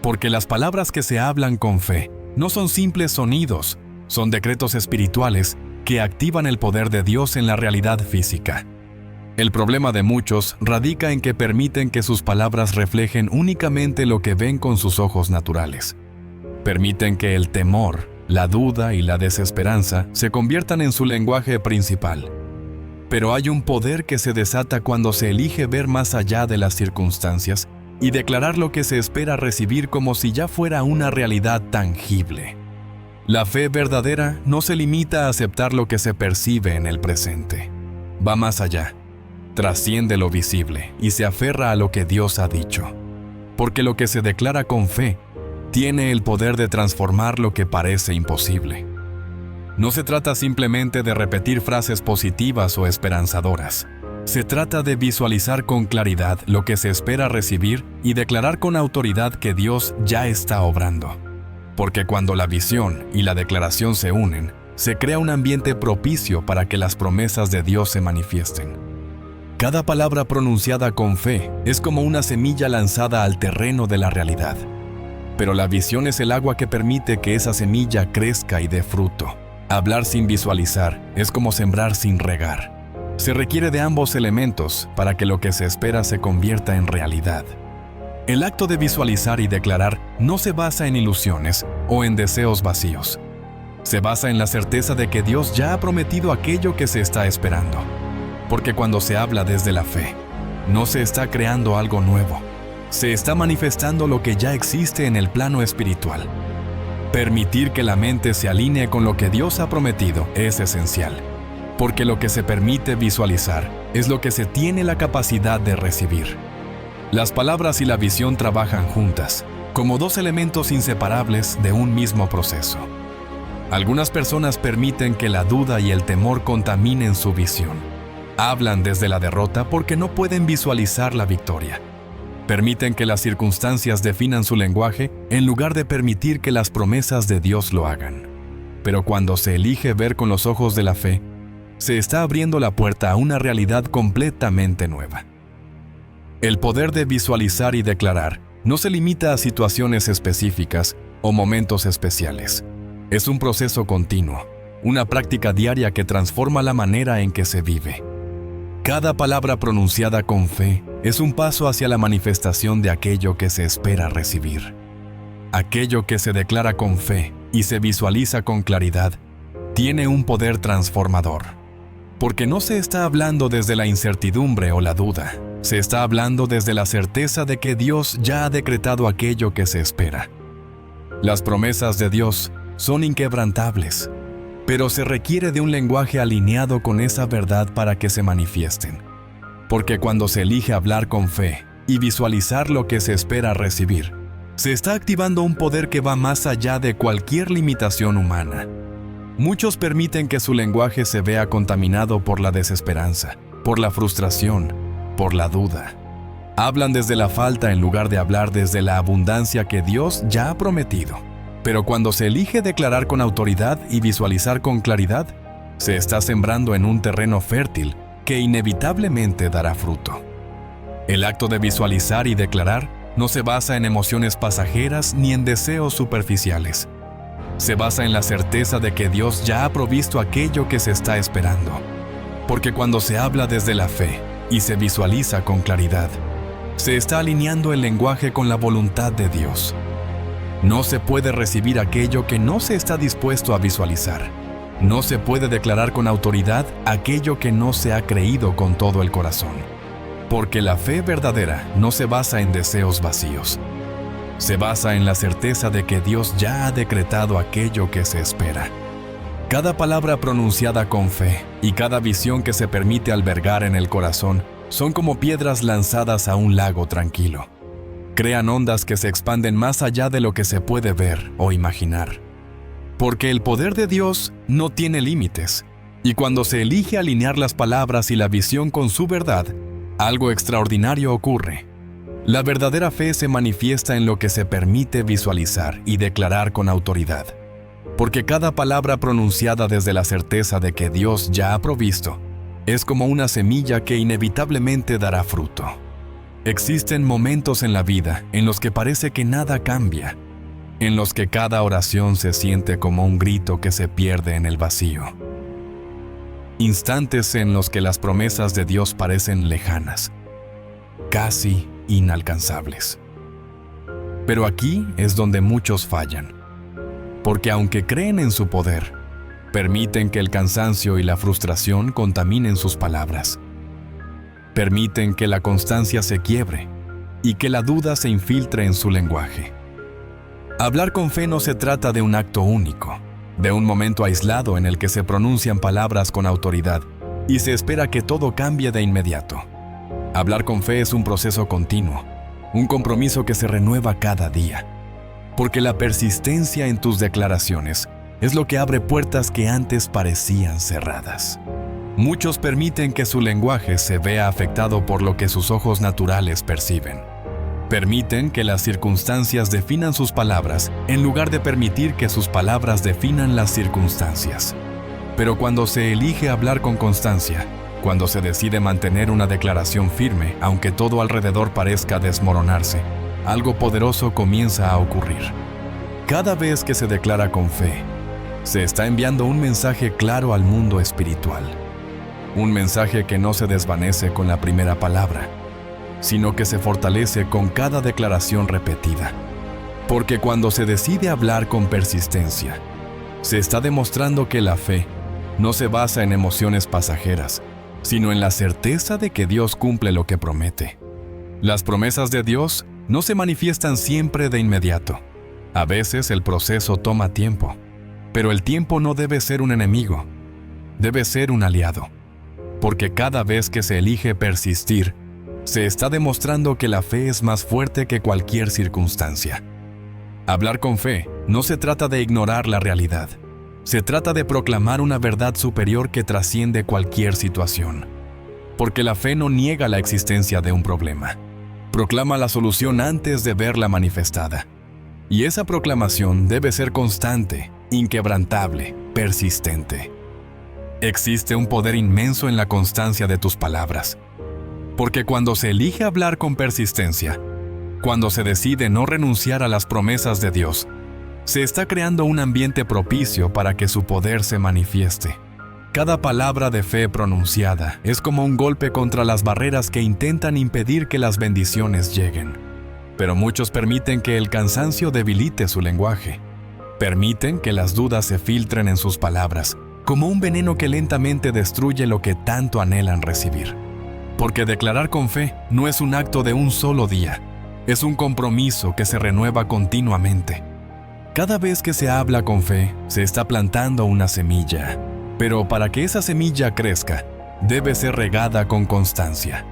Porque las palabras que se hablan con fe no son simples sonidos, son decretos espirituales que activan el poder de Dios en la realidad física. El problema de muchos radica en que permiten que sus palabras reflejen únicamente lo que ven con sus ojos naturales. Permiten que el temor, la duda y la desesperanza se conviertan en su lenguaje principal. Pero hay un poder que se desata cuando se elige ver más allá de las circunstancias y declarar lo que se espera recibir como si ya fuera una realidad tangible. La fe verdadera no se limita a aceptar lo que se percibe en el presente. Va más allá, trasciende lo visible y se aferra a lo que Dios ha dicho. porque lo que se declara con fe tiene el poder de transformar lo que parece imposible. No se trata simplemente de repetir frases positivas o esperanzadoras. Se trata de visualizar con claridad lo que se espera recibir y declarar con autoridad que Dios ya está obrando. Porque cuando la visión y la declaración se unen, se crea un ambiente propicio para que las promesas de Dios se manifiesten. Cada palabra pronunciada con fe es como una semilla lanzada al terreno de la realidad. Pero la visión es el agua que permite que esa semilla crezca y dé fruto. Hablar sin visualizar es como sembrar sin regar. Se requiere de ambos elementos para que lo que se espera se convierta en realidad. El acto de visualizar y declarar no se basa en ilusiones o en deseos vacíos. Se basa en la certeza de que Dios ya ha prometido aquello que se está esperando. Porque cuando se habla desde la fe, no se está creando algo nuevo. Se está manifestando lo que ya existe en el plano espiritual. Permitir que la mente se alinee con lo que Dios ha prometido es esencial, porque lo que se permite visualizar es lo que se tiene la capacidad de recibir. Las palabras y la visión trabajan juntas, como dos elementos inseparables de un mismo proceso. Algunas personas permiten que la duda y el temor contaminen su visión. Hablan desde la derrota porque no pueden visualizar la victoria. Permiten que las circunstancias definan su lenguaje en lugar de permitir que las promesas de Dios lo hagan. Pero cuando se elige ver con los ojos de la fe, se está abriendo la puerta a una realidad completamente nueva. El poder de visualizar y declarar no se limita a situaciones específicas o momentos especiales. Es un proceso continuo, una práctica diaria que transforma la manera en que se vive. Cada palabra pronunciada con fe es un paso hacia la manifestación de aquello que se espera recibir. Aquello que se declara con fe y se visualiza con claridad tiene un poder transformador. Porque no se está hablando desde la incertidumbre o la duda, se está hablando desde la certeza de que Dios ya ha decretado aquello que se espera. Las promesas de Dios son inquebrantables, pero se requiere de un lenguaje alineado con esa verdad para que se manifiesten. Porque cuando se elige hablar con fe y visualizar lo que se espera recibir, se está activando un poder que va más allá de cualquier limitación humana. Muchos permiten que su lenguaje se vea contaminado por la desesperanza, por la frustración, por la duda. Hablan desde la falta en lugar de hablar desde la abundancia que Dios ya ha prometido. Pero cuando se elige declarar con autoridad y visualizar con claridad, se está sembrando en un terreno fértil que inevitablemente dará fruto. El acto de visualizar y declarar no se basa en emociones pasajeras ni en deseos superficiales. Se basa en la certeza de que Dios ya ha provisto aquello que se está esperando. Porque cuando se habla desde la fe y se visualiza con claridad, se está alineando el lenguaje con la voluntad de Dios. No se puede recibir aquello que no se está dispuesto a visualizar. No se puede declarar con autoridad aquello que no se ha creído con todo el corazón. Porque la fe verdadera no se basa en deseos vacíos. Se basa en la certeza de que Dios ya ha decretado aquello que se espera. Cada palabra pronunciada con fe y cada visión que se permite albergar en el corazón son como piedras lanzadas a un lago tranquilo. Crean ondas que se expanden más allá de lo que se puede ver o imaginar. Porque el poder de Dios no tiene límites, y cuando se elige alinear las palabras y la visión con su verdad, algo extraordinario ocurre. La verdadera fe se manifiesta en lo que se permite visualizar y declarar con autoridad. Porque cada palabra pronunciada desde la certeza de que Dios ya ha provisto, es como una semilla que inevitablemente dará fruto. Existen momentos en la vida en los que parece que nada cambia, en los que cada oración se siente como un grito que se pierde en el vacío. Instantes en los que las promesas de Dios parecen lejanas, casi inalcanzables. Pero aquí es donde muchos fallan, porque aunque creen en su poder, permiten que el cansancio y la frustración contaminen sus palabras. Permiten que la constancia se quiebre y que la duda se infiltre en su lenguaje. Hablar con fe no se trata de un acto único, de un momento aislado en el que se pronuncian palabras con autoridad y se espera que todo cambie de inmediato. Hablar con fe es un proceso continuo, un compromiso que se renueva cada día. Porque la persistencia en tus declaraciones es lo que abre puertas que antes parecían cerradas. Muchos permiten que su lenguaje se vea afectado por lo que sus ojos naturales perciben. Permiten que las circunstancias definan sus palabras en lugar de permitir que sus palabras definan las circunstancias. Pero cuando se elige hablar con constancia, cuando se decide mantener una declaración firme, aunque todo alrededor parezca desmoronarse, algo poderoso comienza a ocurrir. Cada vez que se declara con fe, se está enviando un mensaje claro al mundo espiritual. Un mensaje que no se desvanece con la primera palabra, sino que se fortalece con cada declaración repetida. Porque cuando se decide hablar con persistencia, se está demostrando que la fe no se basa en emociones pasajeras, sino en la certeza de que Dios cumple lo que promete. Las promesas de Dios no se manifiestan siempre de inmediato. A veces el proceso toma tiempo, pero el tiempo no debe ser un enemigo, debe ser un aliado. Porque cada vez que se elige persistir, se está demostrando que la fe es más fuerte que cualquier circunstancia. Hablar con fe no se trata de ignorar la realidad. Se trata de proclamar una verdad superior que trasciende cualquier situación. Porque la fe no niega la existencia de un problema. Proclama la solución antes de verla manifestada. Y esa proclamación debe ser constante, inquebrantable, persistente. Existe un poder inmenso en la constancia de tus palabras. Porque cuando se elige hablar con persistencia, cuando se decide no renunciar a las promesas de Dios, se está creando un ambiente propicio para que su poder se manifieste. Cada palabra de fe pronunciada es como un golpe contra las barreras que intentan impedir que las bendiciones lleguen. Pero muchos permiten que el cansancio debilite su lenguaje. Permiten que las dudas se filtren en sus palabras, como un veneno que lentamente destruye lo que tanto anhelan recibir. Porque declarar con fe no es un acto de un solo día, es un compromiso que se renueva continuamente. Cada vez que se habla con fe, se está plantando una semilla. Pero para que esa semilla crezca, debe ser regada con constancia.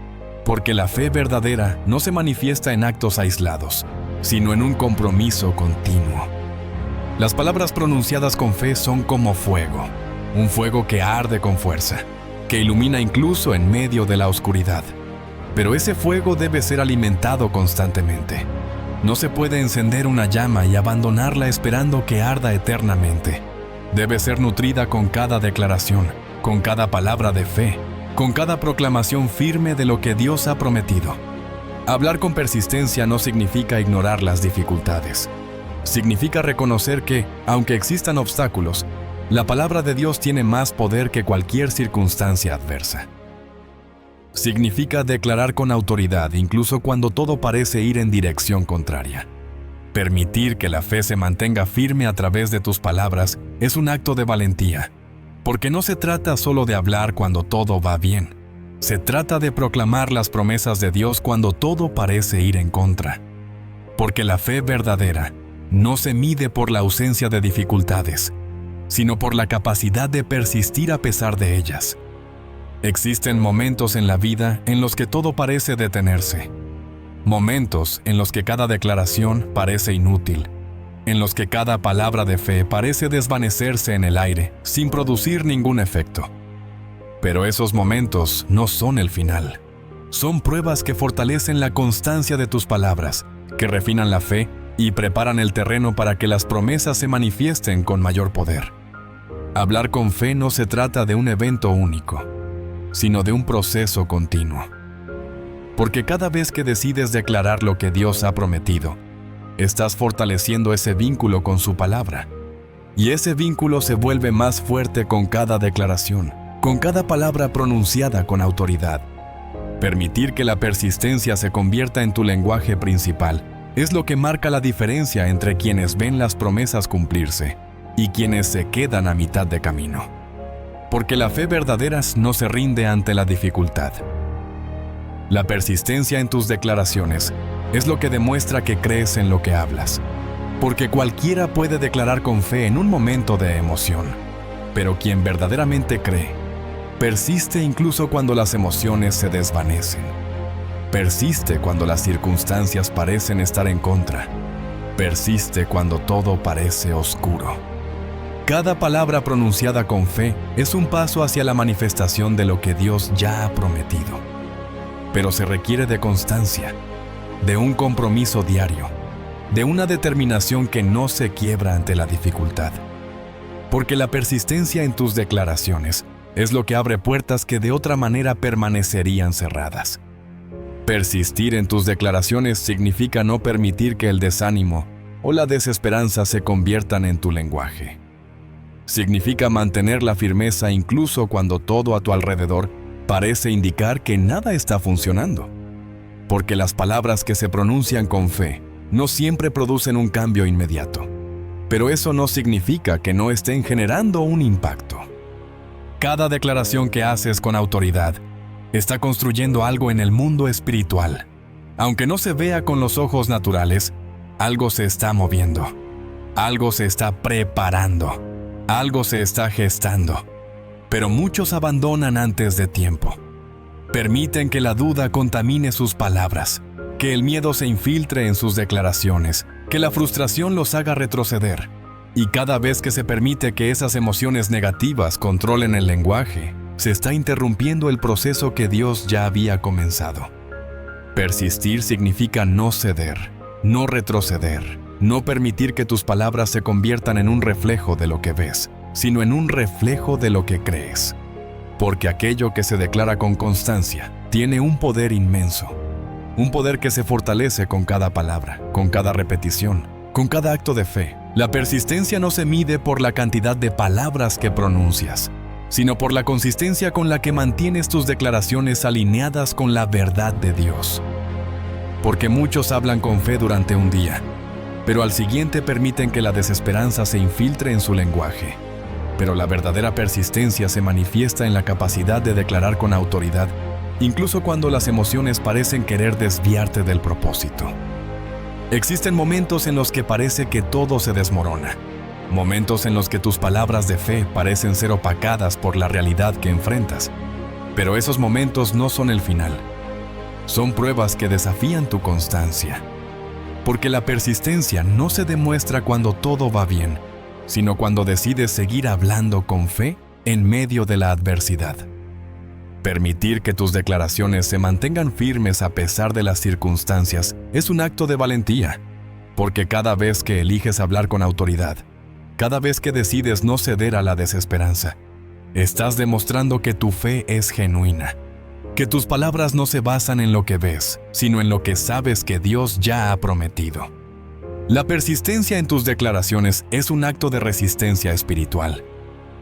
Porque la fe verdadera no se manifiesta en actos aislados, sino en un compromiso continuo. Las palabras pronunciadas con fe son como fuego, un fuego que arde con fuerza, que ilumina incluso en medio de la oscuridad. Pero ese fuego debe ser alimentado constantemente. No se puede encender una llama y abandonarla esperando que arda eternamente. Debe ser nutrida con cada declaración, con cada palabra de fe, con cada proclamación firme de lo que Dios ha prometido. Hablar con persistencia no significa ignorar las dificultades. Significa reconocer que, aunque existan obstáculos, la palabra de Dios tiene más poder que cualquier circunstancia adversa. Significa declarar con autoridad incluso cuando todo parece ir en dirección contraria. Permitir que la fe se mantenga firme a través de tus palabras es un acto de valentía, porque no se trata solo de hablar cuando todo va bien. Se trata de proclamar las promesas de Dios cuando todo parece ir en contra. Porque la fe verdadera no se mide por la ausencia de dificultades, sino por la capacidad de persistir a pesar de ellas. Existen momentos en la vida en los que todo parece detenerse. Momentos en los que cada declaración parece inútil, en los que cada palabra de fe parece desvanecerse en el aire sin producir ningún efecto. Pero esos momentos no son el final. Son pruebas que fortalecen la constancia de tus palabras, que refinan la fe y preparan el terreno para que las promesas se manifiesten con mayor poder. Hablar con fe no se trata de un evento único, sino de un proceso continuo. Porque cada vez que decides declarar lo que Dios ha prometido, estás fortaleciendo ese vínculo con su palabra. Y ese vínculo se vuelve más fuerte con cada declaración, con cada palabra pronunciada con autoridad. Permitir que la persistencia se convierta en tu lenguaje principal es lo que marca la diferencia entre quienes ven las promesas cumplirse y quienes se quedan a mitad de camino. Porque la fe verdadera no se rinde ante la dificultad. La persistencia en tus declaraciones es lo que demuestra que crees en lo que hablas. Porque cualquiera puede declarar con fe en un momento de emoción, pero quien verdaderamente cree, persiste incluso cuando las emociones se desvanecen. Persiste cuando las circunstancias parecen estar en contra. Persiste cuando todo parece oscuro. Cada palabra pronunciada con fe es un paso hacia la manifestación de lo que Dios ya ha prometido. Pero se requiere de constancia, de un compromiso diario, de una determinación que no se quiebra ante la dificultad. Porque la persistencia en tus declaraciones es lo que abre puertas que de otra manera permanecerían cerradas. Persistir en tus declaraciones significa no permitir que el desánimo o la desesperanza se conviertan en tu lenguaje. Significa mantener la firmeza incluso cuando todo a tu alrededor parece indicar que nada está funcionando. Porque las palabras que se pronuncian con fe no siempre producen un cambio inmediato. Pero eso no significa que no estén generando un impacto. Cada declaración que haces con autoridad está construyendo algo en el mundo espiritual. Aunque no se vea con los ojos naturales, algo se está moviendo. Algo se está preparando. Algo se está gestando. Pero muchos abandonan antes de tiempo. Permiten que la duda contamine sus palabras, que el miedo se infiltre en sus declaraciones, que la frustración los haga retroceder. Y cada vez que se permite que esas emociones negativas controlen el lenguaje, se está interrumpiendo el proceso que Dios ya había comenzado. Persistir significa no ceder, no retroceder, no permitir que tus palabras se conviertan en un reflejo de lo que ves, sino en un reflejo de lo que crees. Porque aquello que se declara con constancia tiene un poder inmenso, un poder que se fortalece con cada palabra, con cada repetición, con cada acto de fe. La persistencia no se mide por la cantidad de palabras que pronuncias, sino por la consistencia con la que mantienes tus declaraciones alineadas con la verdad de Dios. Porque muchos hablan con fe durante un día, pero al siguiente permiten que la desesperanza se infiltre en su lenguaje. Pero la verdadera persistencia se manifiesta en la capacidad de declarar con autoridad, incluso cuando las emociones parecen querer desviarte del propósito. Existen momentos en los que parece que todo se desmorona. Momentos en los que tus palabras de fe parecen ser opacadas por la realidad que enfrentas. Pero esos momentos no son el final. Son pruebas que desafían tu constancia. Porque la persistencia no se demuestra cuando todo va bien, sino cuando decides seguir hablando con fe en medio de la adversidad. Permitir que tus declaraciones se mantengan firmes a pesar de las circunstancias es un acto de valentía, porque cada vez que eliges hablar con autoridad, cada vez que decides no ceder a la desesperanza, estás demostrando que tu fe es genuina, que tus palabras no se basan en lo que ves, sino en lo que sabes que Dios ya ha prometido. La persistencia en tus declaraciones es un acto de resistencia espiritual.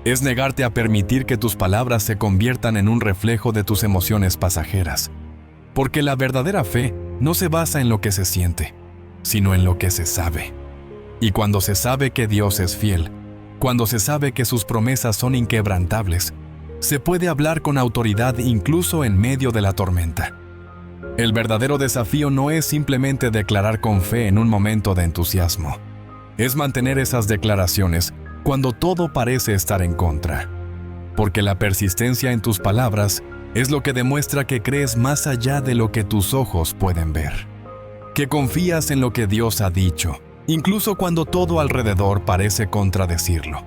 Es negarte a permitir que tus palabras se conviertan en un reflejo de tus emociones pasajeras. Porque la verdadera fe no se basa en lo que se siente, sino en lo que se sabe. Y cuando se sabe que Dios es fiel, cuando se sabe que sus promesas son inquebrantables, se puede hablar con autoridad incluso en medio de la tormenta. El verdadero desafío no es simplemente declarar con fe en un momento de entusiasmo. Es mantener esas declaraciones cuando todo parece estar en contra. Porque la persistencia en tus palabras es lo que demuestra que crees más allá de lo que tus ojos pueden ver. Que confías en lo que Dios ha dicho, incluso cuando todo alrededor parece contradecirlo.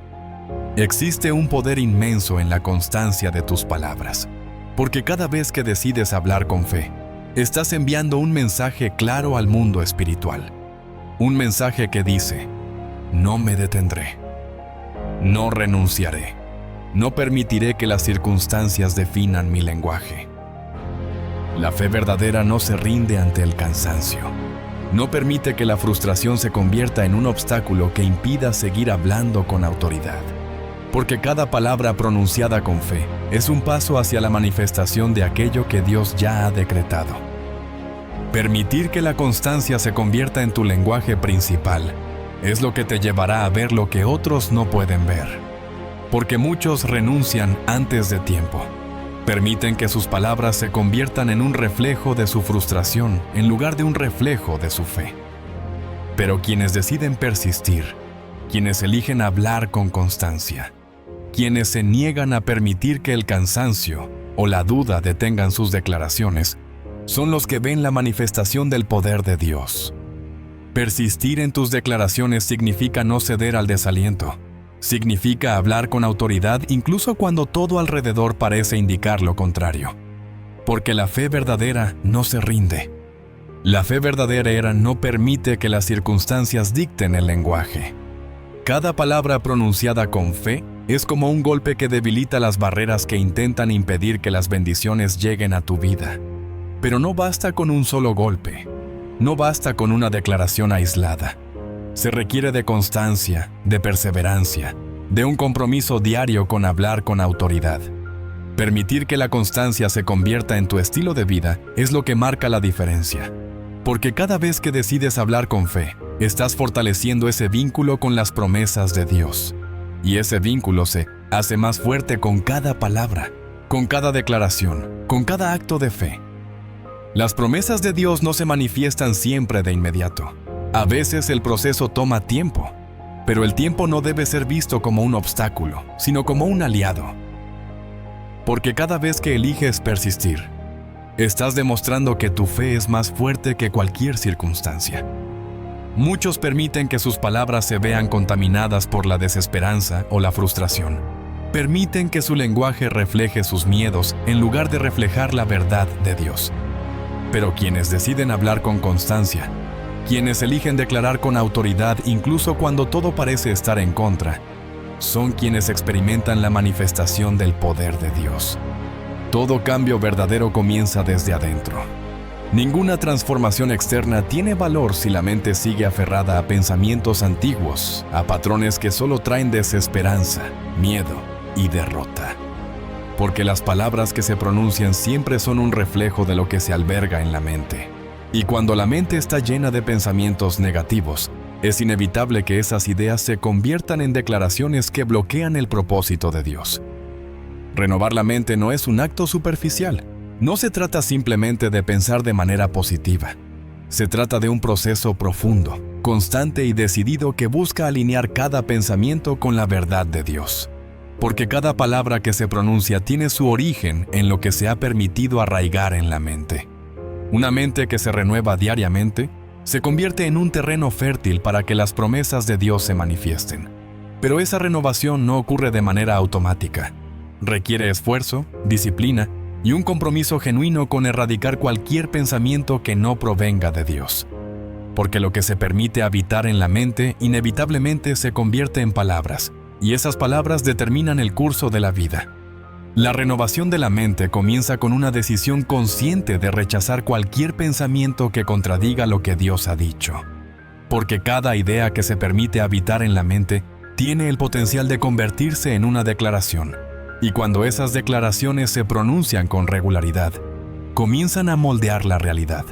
Existe un poder inmenso en la constancia de tus palabras. Porque cada vez que decides hablar con fe, estás enviando un mensaje claro al mundo espiritual. Un mensaje que dice: no me detendré. No renunciaré. No permitiré que las circunstancias definan mi lenguaje. La fe verdadera no se rinde ante el cansancio. No permite que la frustración se convierta en un obstáculo que impida seguir hablando con autoridad. Porque cada palabra pronunciada con fe es un paso hacia la manifestación de aquello que Dios ya ha decretado. Permitir que la constancia se convierta en tu lenguaje principal es lo que te llevará a ver lo que otros no pueden ver. Porque muchos renuncian antes de tiempo. Permiten que sus palabras se conviertan en un reflejo de su frustración en lugar de un reflejo de su fe. Pero quienes deciden persistir, quienes eligen hablar con constancia, quienes se niegan a permitir que el cansancio o la duda detengan sus declaraciones, son los que ven la manifestación del poder de Dios. Persistir en tus declaraciones significa no ceder al desaliento. Significa hablar con autoridad incluso cuando todo alrededor parece indicar lo contrario. Porque la fe verdadera no se rinde. La fe verdadera no permite que las circunstancias dicten el lenguaje. Cada palabra pronunciada con fe es como un golpe que debilita las barreras que intentan impedir que las bendiciones lleguen a tu vida. Pero no basta con un solo golpe. No basta con una declaración aislada. Se requiere de constancia, de perseverancia, de un compromiso diario con hablar con autoridad. Permitir que la constancia se convierta en tu estilo de vida es lo que marca la diferencia. Porque cada vez que decides hablar con fe, estás fortaleciendo ese vínculo con las promesas de Dios. Y ese vínculo se hace más fuerte con cada palabra, con cada declaración, con cada acto de fe. Las promesas de Dios no se manifiestan siempre de inmediato. A veces el proceso toma tiempo, pero el tiempo no debe ser visto como un obstáculo, sino como un aliado. Porque cada vez que eliges persistir, estás demostrando que tu fe es más fuerte que cualquier circunstancia. Muchos permiten que sus palabras se vean contaminadas por la desesperanza o la frustración. Permiten que su lenguaje refleje sus miedos en lugar de reflejar la verdad de Dios. Pero quienes deciden hablar con constancia, quienes eligen declarar con autoridad incluso cuando todo parece estar en contra, son quienes experimentan la manifestación del poder de Dios. Todo cambio verdadero comienza desde adentro. Ninguna transformación externa tiene valor si la mente sigue aferrada a pensamientos antiguos, a patrones que solo traen desesperanza, miedo y derrota. Porque las palabras que se pronuncian siempre son un reflejo de lo que se alberga en la mente. Y cuando la mente está llena de pensamientos negativos, es inevitable que esas ideas se conviertan en declaraciones que bloquean el propósito de Dios. Renovar la mente no es un acto superficial. No se trata simplemente de pensar de manera positiva. Se trata de un proceso profundo, constante y decidido que busca alinear cada pensamiento con la verdad de Dios. Porque cada palabra que se pronuncia tiene su origen en lo que se ha permitido arraigar en la mente. Una mente que se renueva diariamente se convierte en un terreno fértil para que las promesas de Dios se manifiesten. Pero esa renovación no ocurre de manera automática. Requiere esfuerzo, disciplina y un compromiso genuino con erradicar cualquier pensamiento que no provenga de Dios. Porque lo que se permite habitar en la mente inevitablemente se convierte en palabras, y esas palabras determinan el curso de la vida. La renovación de la mente comienza con una decisión consciente de rechazar cualquier pensamiento que contradiga lo que Dios ha dicho. Porque cada idea que se permite habitar en la mente tiene el potencial de convertirse en una declaración. Y cuando esas declaraciones se pronuncian con regularidad, comienzan a moldear la realidad.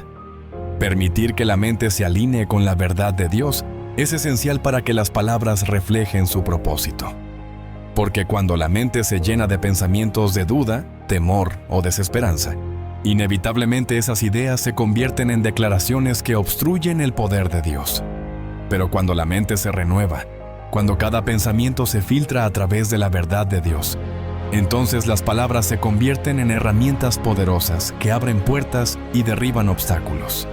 Permitir que la mente se alinee con la verdad de Dios es esencial para que las palabras reflejen su propósito. Porque cuando la mente se llena de pensamientos de duda, temor o desesperanza, inevitablemente esas ideas se convierten en declaraciones que obstruyen el poder de Dios. Pero cuando la mente se renueva, cuando cada pensamiento se filtra a través de la verdad de Dios, entonces las palabras se convierten en herramientas poderosas que abren puertas y derriban obstáculos.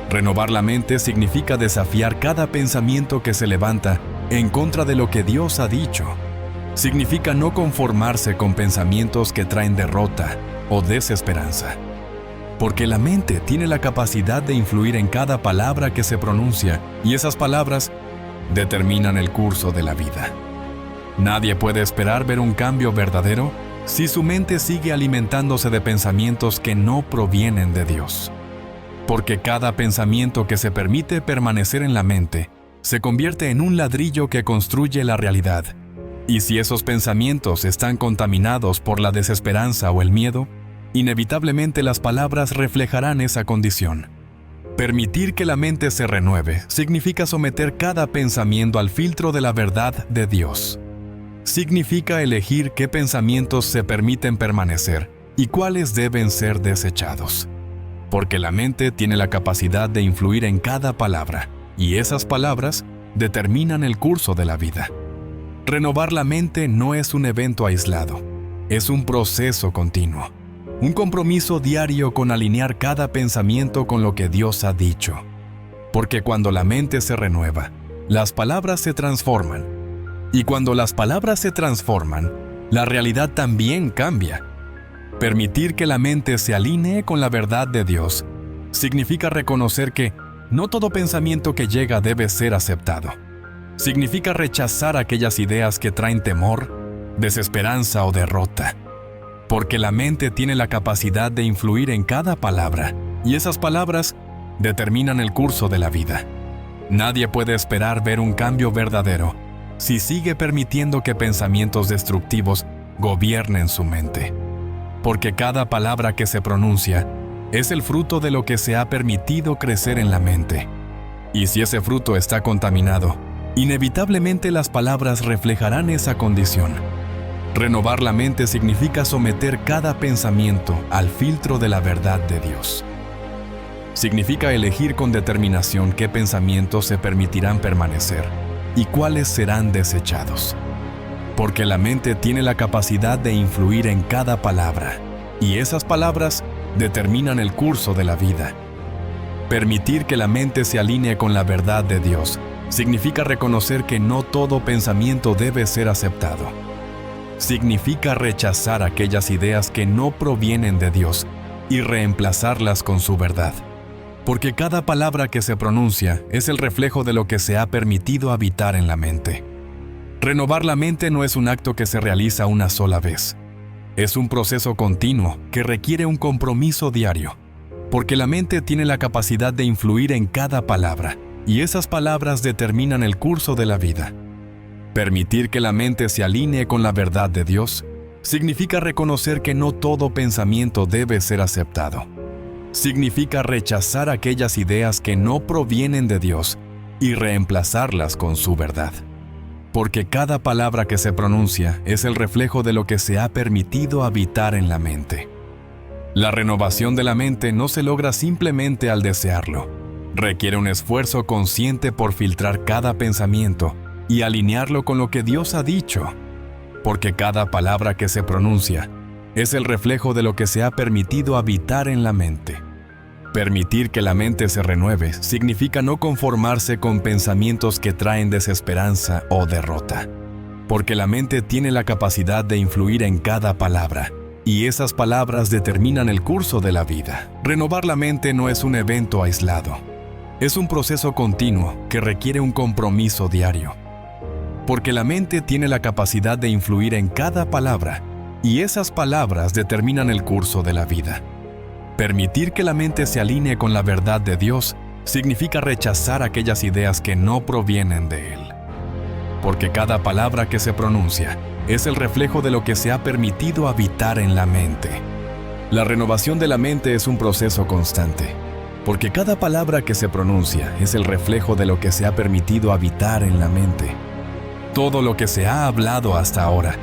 Renovar la mente significa desafiar cada pensamiento que se levanta en contra de lo que Dios ha dicho. Significa no conformarse con pensamientos que traen derrota o desesperanza. Porque la mente tiene la capacidad de influir en cada palabra que se pronuncia, y esas palabras determinan el curso de la vida. Nadie puede esperar ver un cambio verdadero si su mente sigue alimentándose de pensamientos que no provienen de Dios. Porque cada pensamiento que se permite permanecer en la mente se convierte en un ladrillo que construye la realidad. Y si esos pensamientos están contaminados por la desesperanza o el miedo, inevitablemente las palabras reflejarán esa condición. Permitir que la mente se renueve significa someter cada pensamiento al filtro de la verdad de Dios. Significa elegir qué pensamientos se permiten permanecer y cuáles deben ser desechados. Porque la mente tiene la capacidad de influir en cada palabra, y esas palabras determinan el curso de la vida. Renovar la mente no es un evento aislado, es un proceso continuo. Un compromiso diario con alinear cada pensamiento con lo que Dios ha dicho. Porque cuando la mente se renueva, las palabras se transforman. Y cuando las palabras se transforman, la realidad también cambia. Permitir que la mente se alinee con la verdad de Dios significa reconocer que no todo pensamiento que llega debe ser aceptado. Significa rechazar aquellas ideas que traen temor, desesperanza o derrota. Porque la mente tiene la capacidad de influir en cada palabra, y esas palabras determinan el curso de la vida. Nadie puede esperar ver un cambio verdadero si sigue permitiendo que pensamientos destructivos gobiernen su mente. Porque cada palabra que se pronuncia es el fruto de lo que se ha permitido crecer en la mente. Y si ese fruto está contaminado, inevitablemente las palabras reflejarán esa condición. Renovar la mente significa someter cada pensamiento al filtro de la verdad de Dios. Significa elegir con determinación qué pensamientos se permitirán permanecer y cuáles serán desechados. Porque la mente tiene la capacidad de influir en cada palabra, y esas palabras determinan el curso de la vida. Permitir que la mente se alinee con la verdad de Dios significa reconocer que no todo pensamiento debe ser aceptado. Significa rechazar aquellas ideas que no provienen de Dios y reemplazarlas con su verdad. Porque cada palabra que se pronuncia es el reflejo de lo que se ha permitido habitar en la mente. Renovar la mente no es un acto que se realiza una sola vez. Es un proceso continuo que requiere un compromiso diario. Porque la mente tiene la capacidad de influir en cada palabra, y esas palabras determinan el curso de la vida. Permitir que la mente se alinee con la verdad de Dios significa reconocer que no todo pensamiento debe ser aceptado. Significa rechazar aquellas ideas que no provienen de Dios y reemplazarlas con su verdad. Porque cada palabra que se pronuncia es el reflejo de lo que se ha permitido habitar en la mente. La renovación de la mente no se logra simplemente al desearlo. Requiere un esfuerzo consciente por filtrar cada pensamiento y alinearlo con lo que Dios ha dicho. Porque cada palabra que se pronuncia es el reflejo de lo que se ha permitido habitar en la mente. Permitir que la mente se renueve significa no conformarse con pensamientos que traen desesperanza o derrota. Porque la mente tiene la capacidad de influir en cada palabra, y esas palabras determinan el curso de la vida. Renovar la mente no es un evento aislado. Es un proceso continuo que requiere un compromiso diario. Porque la mente tiene la capacidad de influir en cada palabra, y esas palabras determinan el curso de la vida. Permitir que la mente se alinee con la verdad de Dios significa rechazar aquellas ideas que no provienen de Él. Porque cada palabra que se pronuncia es el reflejo de lo que se ha permitido habitar en la mente. La renovación de la mente es un proceso constante. Porque cada palabra que se pronuncia es el reflejo de lo que se ha permitido habitar en la mente. Todo lo que se ha hablado hasta ahora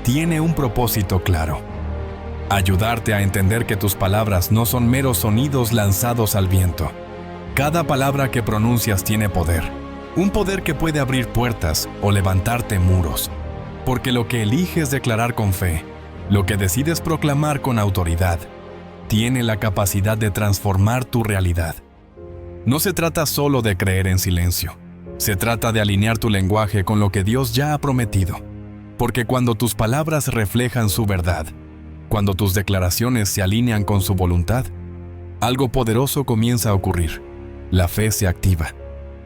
tiene un propósito claro. Ayudarte a entender que tus palabras no son meros sonidos lanzados al viento. Cada palabra que pronuncias tiene poder. Un poder que puede abrir puertas o levantarte muros. Porque lo que eliges declarar con fe, lo que decides proclamar con autoridad, tiene la capacidad de transformar tu realidad. No se trata solo de creer en silencio. Se trata de alinear tu lenguaje con lo que Dios ya ha prometido. Porque cuando tus palabras reflejan su verdad, cuando tus declaraciones se alinean con su voluntad, algo poderoso comienza a ocurrir. La fe se activa.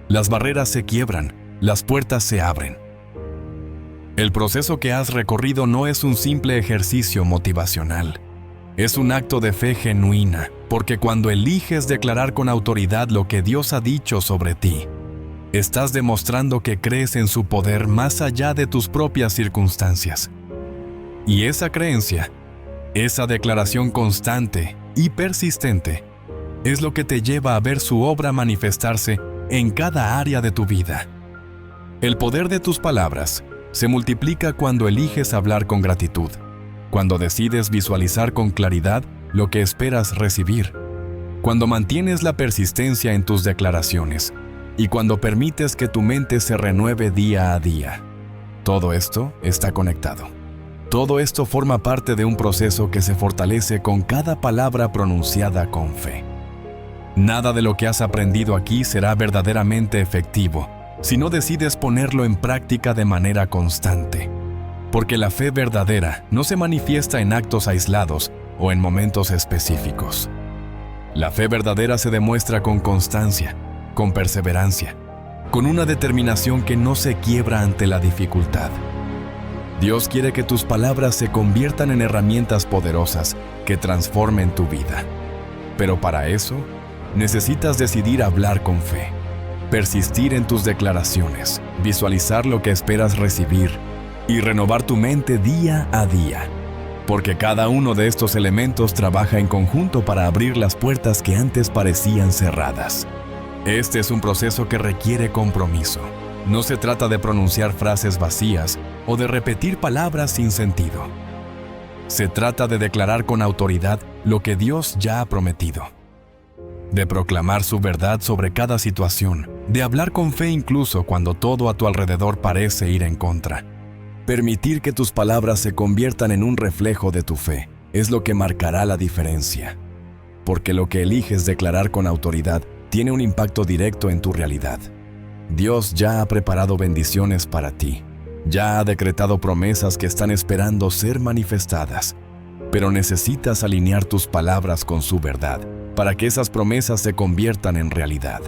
Las barreras se quiebran. Las puertas se abren. El proceso que has recorrido no es un simple ejercicio motivacional. Es un acto de fe genuina, porque cuando eliges declarar con autoridad lo que Dios ha dicho sobre ti, estás demostrando que crees en su poder más allá de tus propias circunstancias. Y esa creencia, esa declaración constante y persistente, es lo que te lleva a ver su obra manifestarse en cada área de tu vida. El poder de tus palabras se multiplica cuando eliges hablar con gratitud, cuando decides visualizar con claridad lo que esperas recibir, cuando mantienes la persistencia en tus declaraciones y cuando permites que tu mente se renueve día a día. Todo esto está conectado. Todo esto forma parte de un proceso que se fortalece con cada palabra pronunciada con fe. Nada de lo que has aprendido aquí será verdaderamente efectivo si no decides ponerlo en práctica de manera constante. Porque la fe verdadera no se manifiesta en actos aislados o en momentos específicos. La fe verdadera se demuestra con constancia, con perseverancia, con una determinación que no se quiebra ante la dificultad. Dios quiere que tus palabras se conviertan en herramientas poderosas que transformen tu vida. Pero para eso, necesitas decidir hablar con fe, persistir en tus declaraciones, visualizar lo que esperas recibir y renovar tu mente día a día. Porque cada uno de estos elementos trabaja en conjunto para abrir las puertas que antes parecían cerradas. Este es un proceso que requiere compromiso. No se trata de pronunciar frases vacías o de repetir palabras sin sentido. Se trata de declarar con autoridad lo que Dios ya ha prometido. De proclamar su verdad sobre cada situación, de hablar con fe incluso cuando todo a tu alrededor parece ir en contra. Permitir que tus palabras se conviertan en un reflejo de tu fe es lo que marcará la diferencia. Porque lo que eliges declarar con autoridad tiene un impacto directo en tu realidad. Dios ya ha preparado bendiciones para ti. Ya ha decretado promesas que están esperando ser manifestadas. Pero necesitas alinear tus palabras con su verdad para que esas promesas se conviertan en realidad.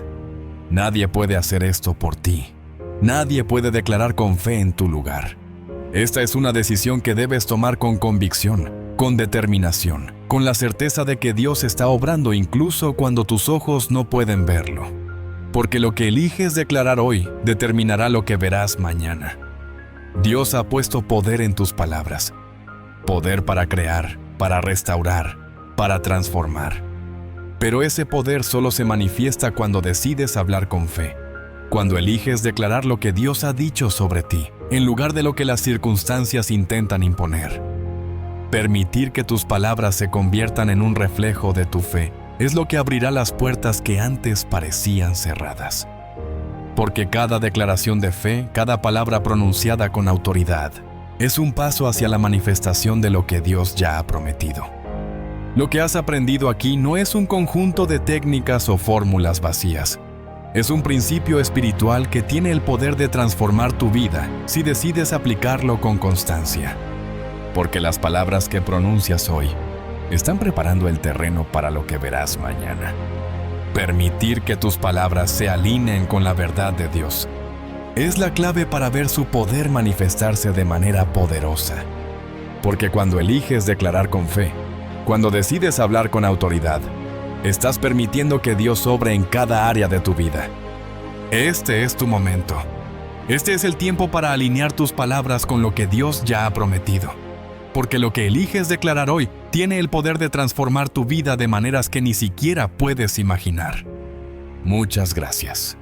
Nadie puede hacer esto por ti. Nadie puede declarar con fe en tu lugar. Esta es una decisión que debes tomar con convicción, con determinación, con la certeza de que Dios está obrando incluso cuando tus ojos no pueden verlo. Porque lo que eliges declarar hoy determinará lo que verás mañana. Dios ha puesto poder en tus palabras. Poder para crear, para restaurar, para transformar. Pero ese poder solo se manifiesta cuando decides hablar con fe. Cuando eliges declarar lo que Dios ha dicho sobre ti, en lugar de lo que las circunstancias intentan imponer. Permitir que tus palabras se conviertan en un reflejo de tu fe es lo que abrirá las puertas que antes parecían cerradas. Porque cada declaración de fe, cada palabra pronunciada con autoridad, es un paso hacia la manifestación de lo que Dios ya ha prometido. Lo que has aprendido aquí no es un conjunto de técnicas o fórmulas vacías. Es un principio espiritual que tiene el poder de transformar tu vida si decides aplicarlo con constancia. Porque las palabras que pronuncias hoy están preparando el terreno para lo que verás mañana. Permitir que tus palabras se alineen con la verdad de Dios es la clave para ver su poder manifestarse de manera poderosa. Porque cuando eliges declarar con fe, cuando decides hablar con autoridad, estás permitiendo que Dios obre en cada área de tu vida. Este es tu momento. Este es el tiempo para alinear tus palabras con lo que Dios ya ha prometido. Porque lo que eliges declarar hoy tiene el poder de transformar tu vida de maneras que ni siquiera puedes imaginar. Muchas gracias.